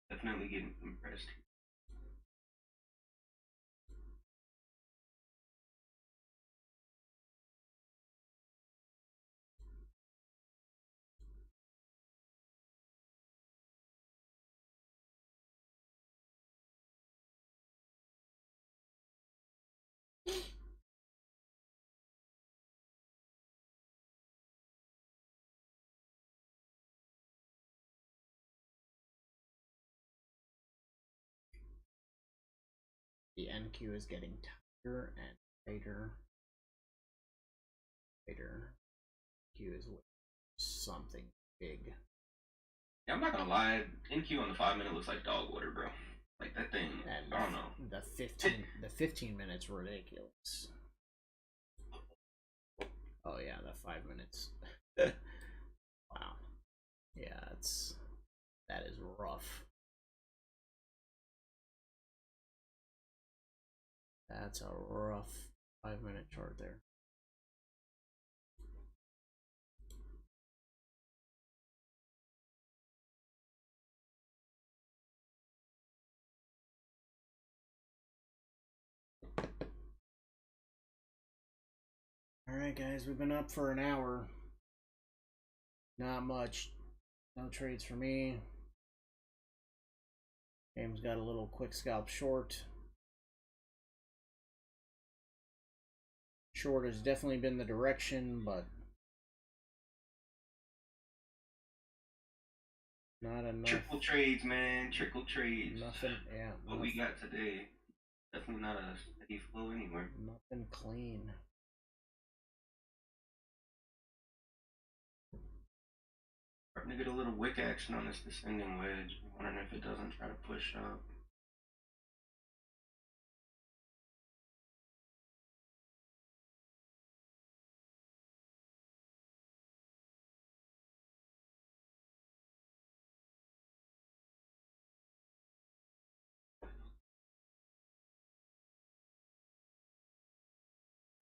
Definitely getting compressed. The NQ is getting tighter and tighter. Tighter. Q is something big. Yeah, I'm not gonna lie. NQ on the 5 minute looks like dog water, bro. Like that thing. And I don't know. The 15 minutes ridiculous. Oh yeah, the 5 minutes. Wow. Yeah, that is rough. That's a rough 5 minute chart there. Alright guys, we've been up for an hour. Not much. No trades for me. Game's got a little quick scalp short. Short has definitely been the direction, but not enough. Trickle trades, man. Trickle trades. Nothing, yeah. What we got today. Definitely not a steady flow anywhere. Nothing clean. Starting to get a little wick action on this descending wedge. I'm wondering if it doesn't try to push up.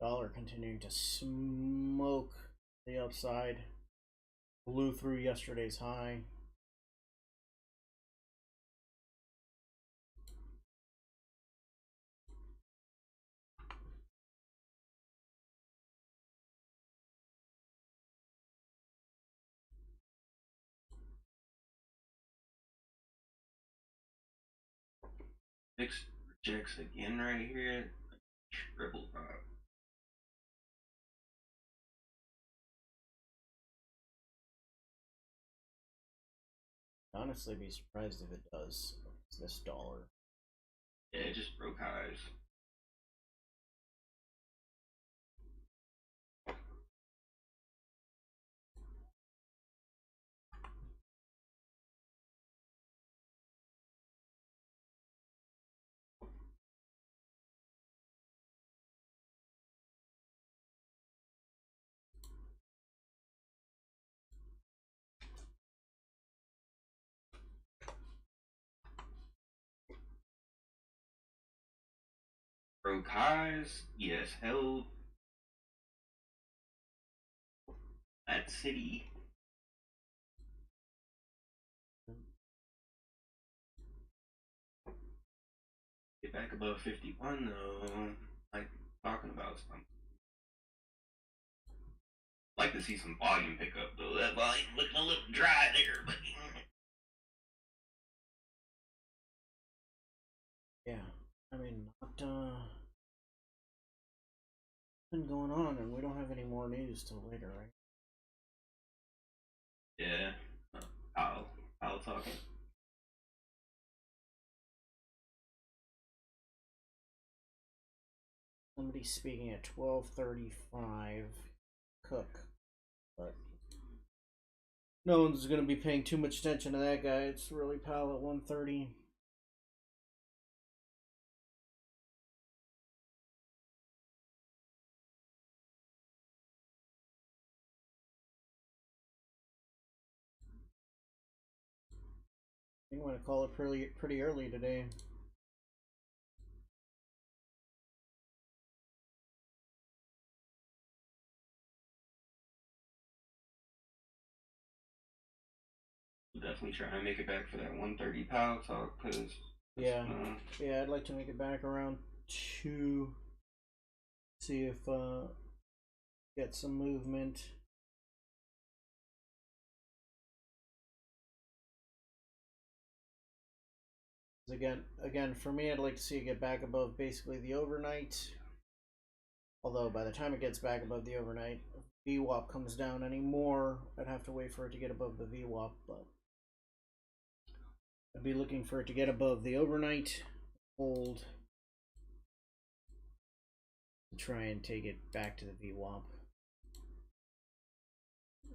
Dollar continuing to smoke the upside. Blew through yesterday's high. VIX rejects again right here. Triple top. Honestly, be surprised if it does. It's this dollar. Yeah, it just broke highs. Broke highs, yes, held at city. Get back above 51 though, like talking about something. Like to see some volume pickup though. That volume looking a little dry there, but yeah, I mean, not been going on, and we don't have any more news till later, right? yeah. I'll talking. Somebody's speaking at 12:35. Cook, but no one's gonna be paying too much attention to that guy. It's really Powell at 1:30. I'm going to call it pretty early today. Definitely try and make it back for that 1:30 power talk, cause yeah, I'd like to make it back around 2. See if get some movement. Again, for me, I'd like to see it get back above basically the overnight. Although by the time it gets back above the overnight, if VWAP comes down anymore, I'd have to wait for it to get above the VWAP. But I'd be looking for it to get above the overnight, hold, and try and take it back to the VWAP,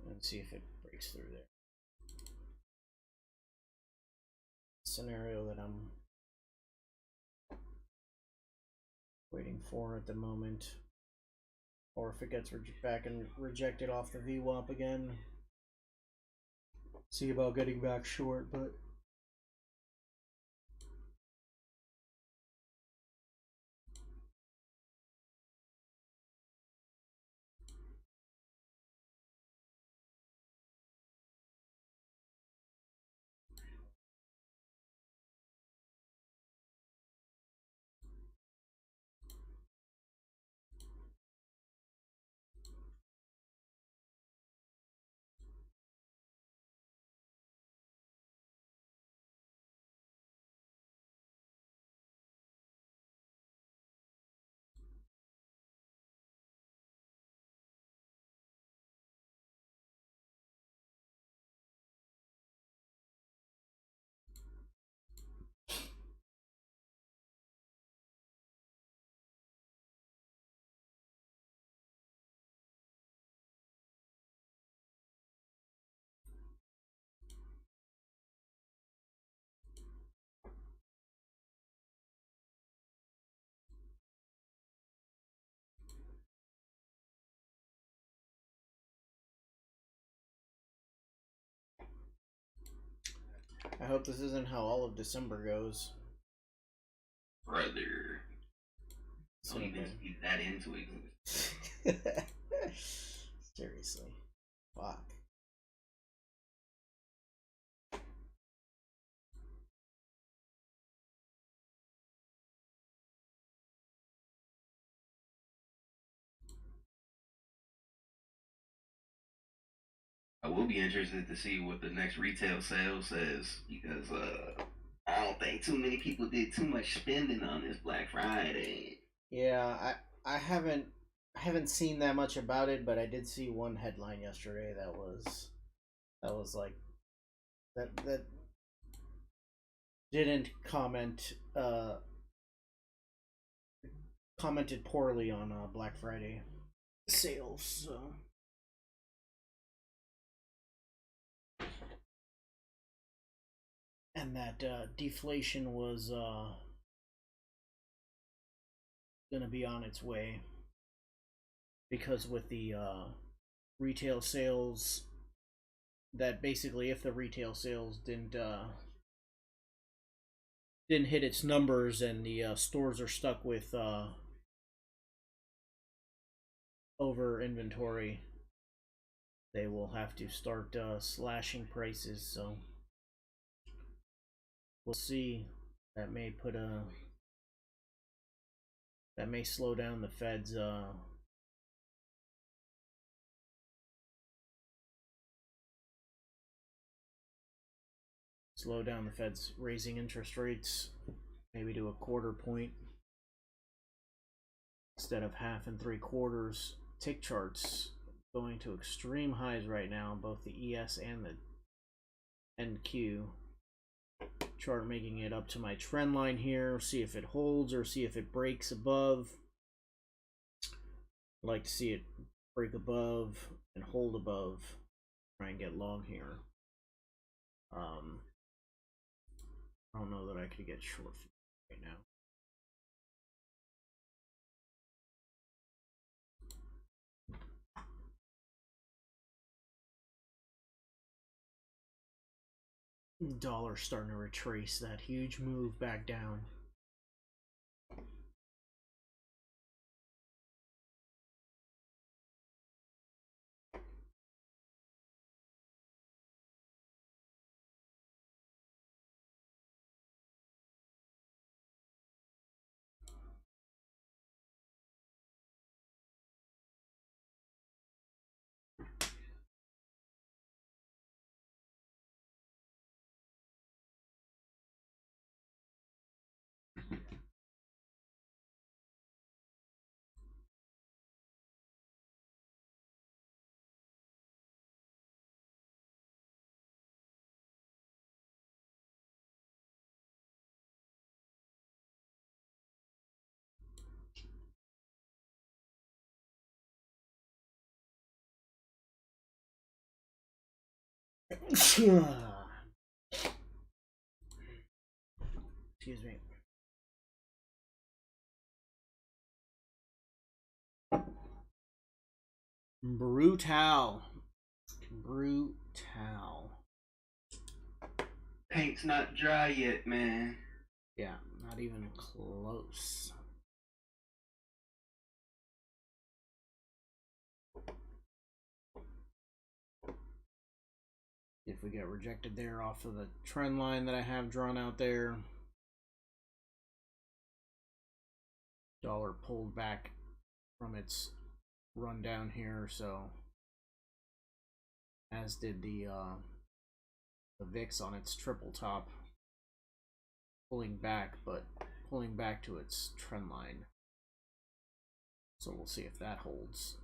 and see if it breaks through there. Scenario that I'm waiting for at the moment. Or if it gets back and rejected off the VWAP again, see about getting back short. But I hope this isn't how all of December goes. Brother, don't even speak that into existence. Seriously. Fuck. I will be interested to see what the next retail sale says, because I don't think too many people did too much spending on this Black Friday. Yeah, I haven't seen that much about it, but I did see one headline yesterday that was like that didn't commented poorly on Black Friday sales. So. And that deflation was going to be on its way, because with the retail sales, that basically if the retail sales didn't hit its numbers and the stores are stuck with over inventory, they will have to start slashing prices. So we'll see. That may slow down the Fed's raising interest rates, maybe to 1/4 point instead of 1/2 and 3/4. Tick charts going to extreme highs right now, both the ES and the NQ chart, making it up to my trend line here. See if it holds or see if it breaks above. I'd like to see it break above and hold above. Try and get long here. I don't know that I could get short right now. Dollar starting to retrace that huge move back down. Excuse me. Brutal. Paint's not dry yet, man. Yeah, not even close. If we get rejected there off of the trend line that I have drawn out there, dollar pulled back from its run down here, so as did the VIX on its triple top, pulling back, but pulling back to its trend line. So we'll see if that holds.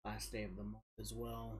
Last day of the month as well.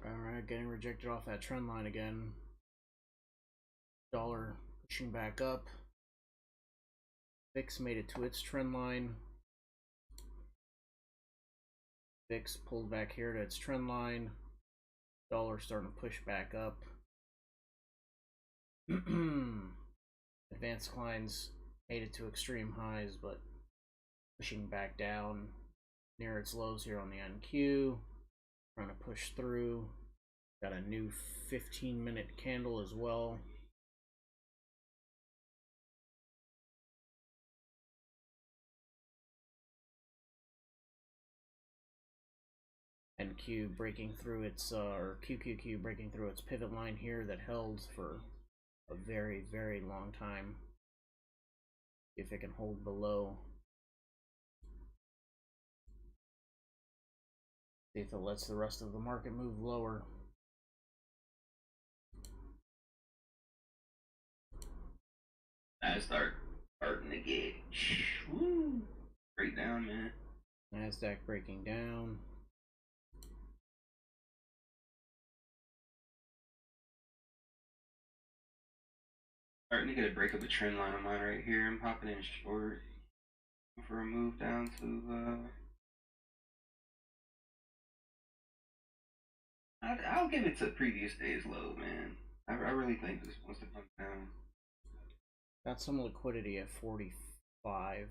Alright, getting rejected off that trend line again. Dollar pushing back up. VIX made it to its trend line. VIX pulled back here to its trend line. Dollar starting to push back up. Advanced declines made it to extreme highs, but pushing back down near its lows here on the NQ. Trying to push through. Got a new 15-minute candle as well. NQ breaking through its, or QQQ breaking through its pivot line here that held for a very, very long time. If it can hold below. See if it lets the rest of the market move lower. I starting to get woo, break down, man. NASDAQ breaking down. Starting to get a break of a trend line on mine right here. I'm hopping in short for a move down to. I'll give it to previous day's low, man. I really think this wants to come down. Got some liquidity at 45.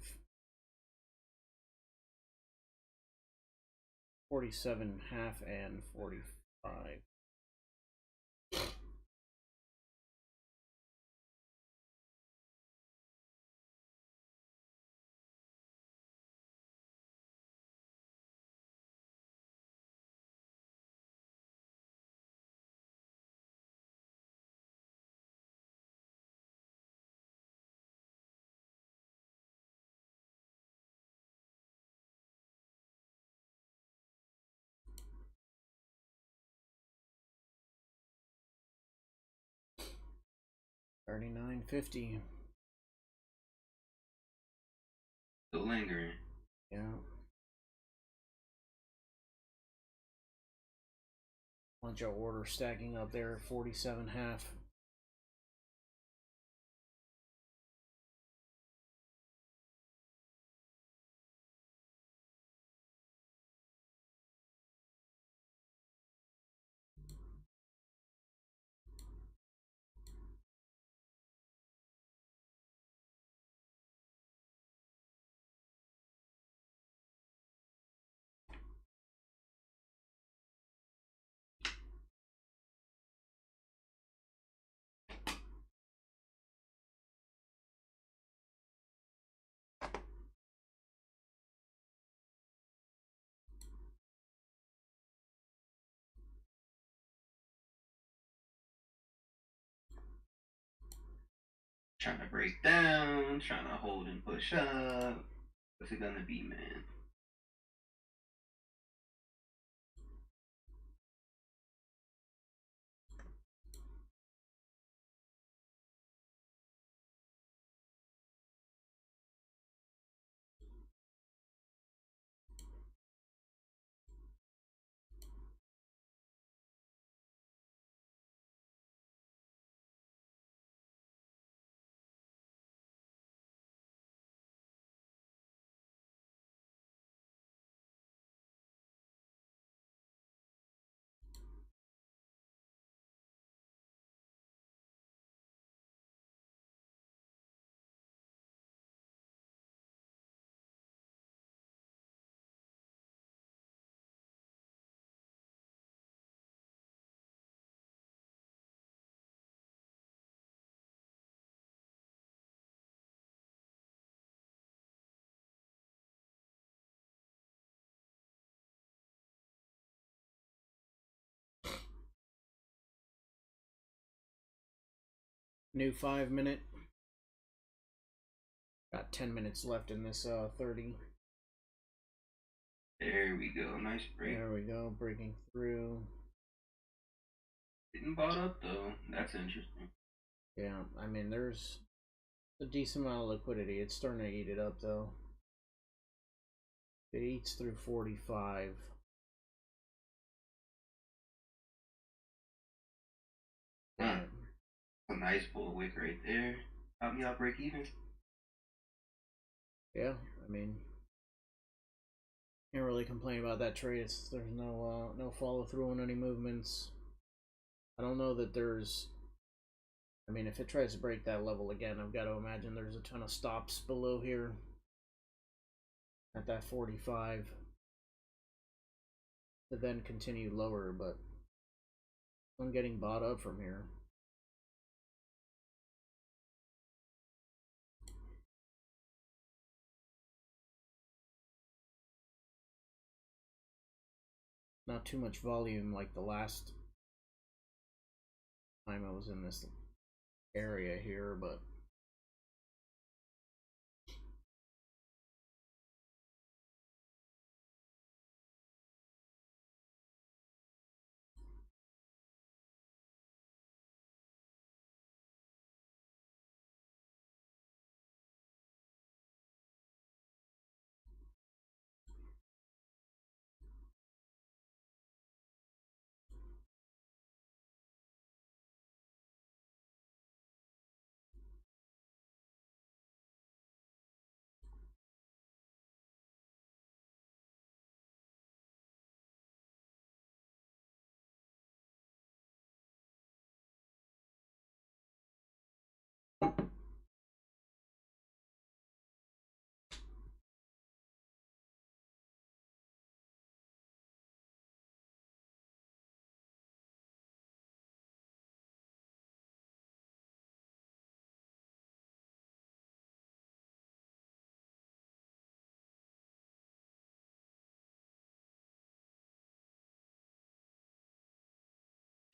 47.5 and 45. $39.50. Still lingering. Yeah. Bunch of orders stacking up there at 47.5. Trying to break down, trying to hold and push up. What's it gonna be, man? New 5-minute. Got 10 minutes left in this 30. There we go. Nice break. There we go. Breaking through. Getting bought up though. That's interesting. Yeah, I mean, there's a decent amount of liquidity. It's starting to eat it up though. It eats through 45. Damn. A nice bull wick right there. Help me out break even. Yeah, I mean, can't really complain about that trade. There's no follow through on any movements. I don't know that there's. I mean, if it tries to break that level again, I've got to imagine there's a ton of stops below here at that 45 to then continue lower, but I'm getting bought up from here. Not too much volume like the last time I was in this area here, but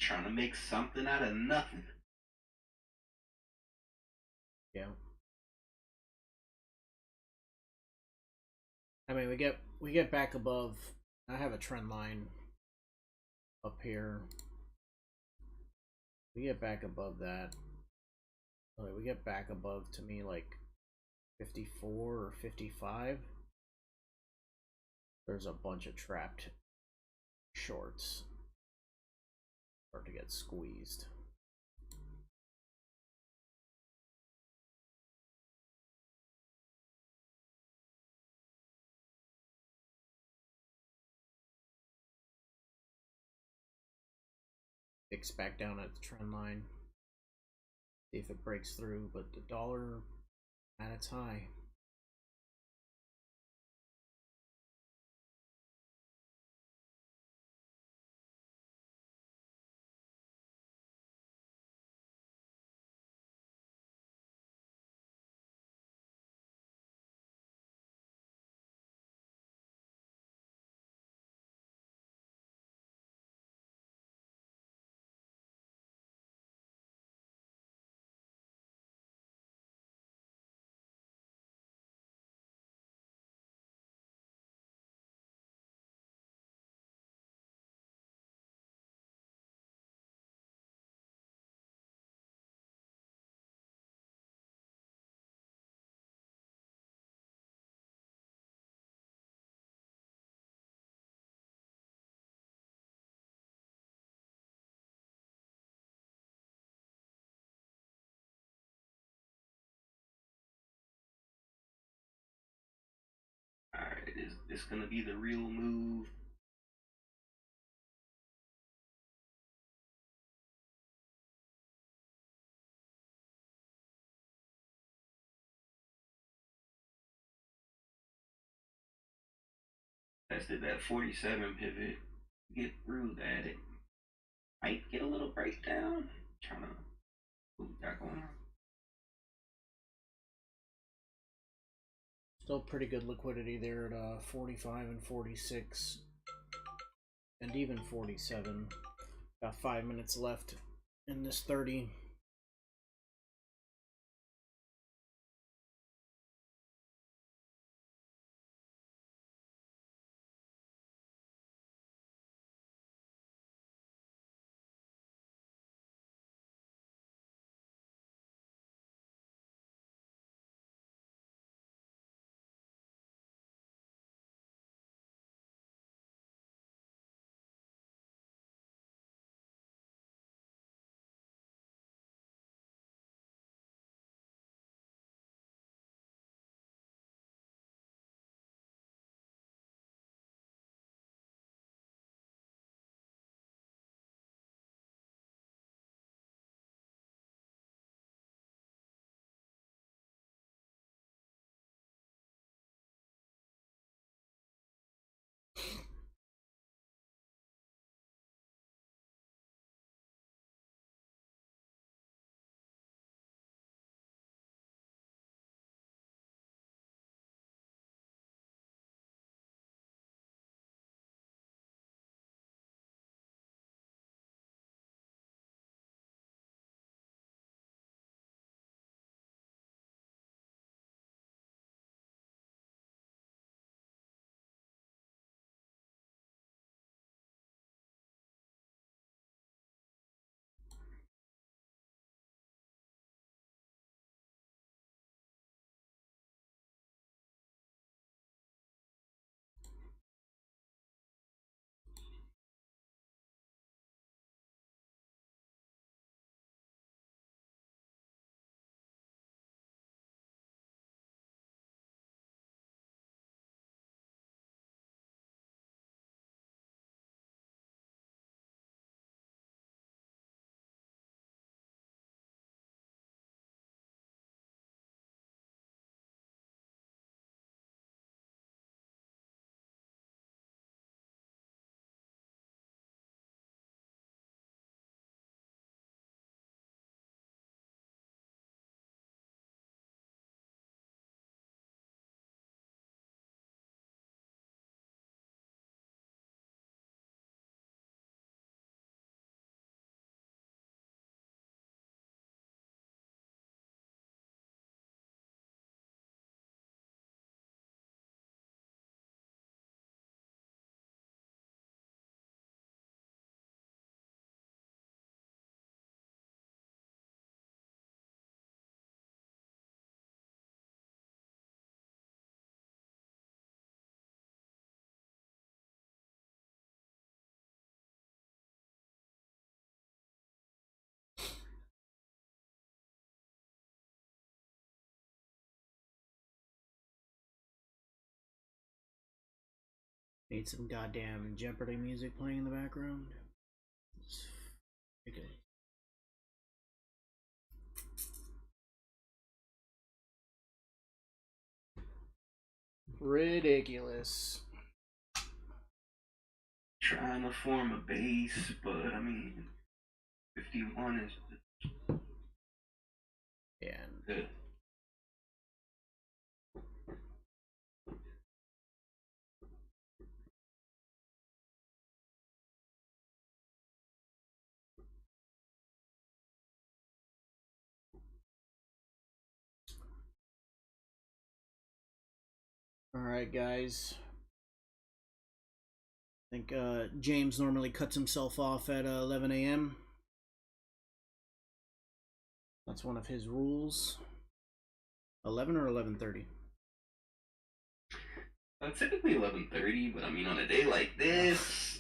Trying to make something out of nothing. yeah. I mean, we get back above. I have a trend line up here. We get back above that. We get back above, to me, like 54 or 55. There's a bunch of trapped shorts. Start to get squeezed. Fix back down at the trend line. See if it breaks through, but the dollar at its high. Alright, is this gonna be the real move? Tested that 47 pivot. Get through that. It might get a little breakdown. Trying to move back on. Still pretty good liquidity there at 45 and 46. And even 47. Got 5 minutes left in this 30. Need some goddamn Jeopardy music playing in the background. It's ridiculous. Ridiculous. Trying to form a base, but I mean, 51 is good. All right, guys. I think James normally cuts himself off at 11 a.m. That's one of his rules. 11 or 11:30? Typically 11:30, but I mean on a day like this.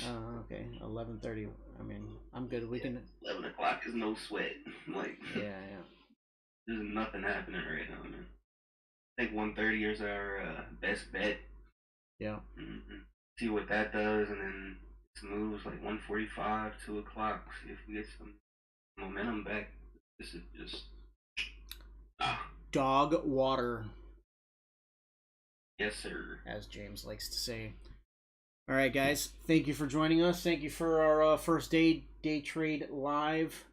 Okay, 11:30. I mean, I'm good. We can. 11 o'clock is no sweat. Like yeah. There's nothing happening right now, man. I think 1:30 is our best bet. Yeah. Mm-hmm. See what that does, and then some moves like 1:45, 2 o'clock. See if we get some momentum back. This is just dog water. Yes, sir. As James likes to say. All right, guys. Thank you for joining us. Thank you for our first day trade live.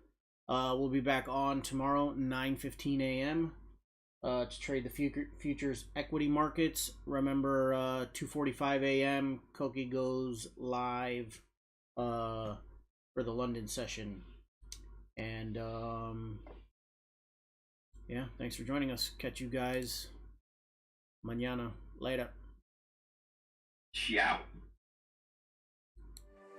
We'll be back on tomorrow, 9:15 a.m. To trade the futures equity markets. Remember, 2:45 a.m. Koki goes live for the London session. And yeah, thanks for joining us. Catch you guys mañana. Later. Ciao.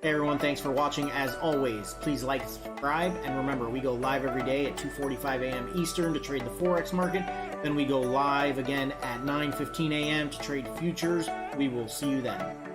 Hey everyone, thanks for watching. As always, please like, subscribe, and remember, we go live every day at 2:45 a.m. Eastern to trade the Forex market. Then we go live again at 9:15 a.m. to trade futures. We will see you then.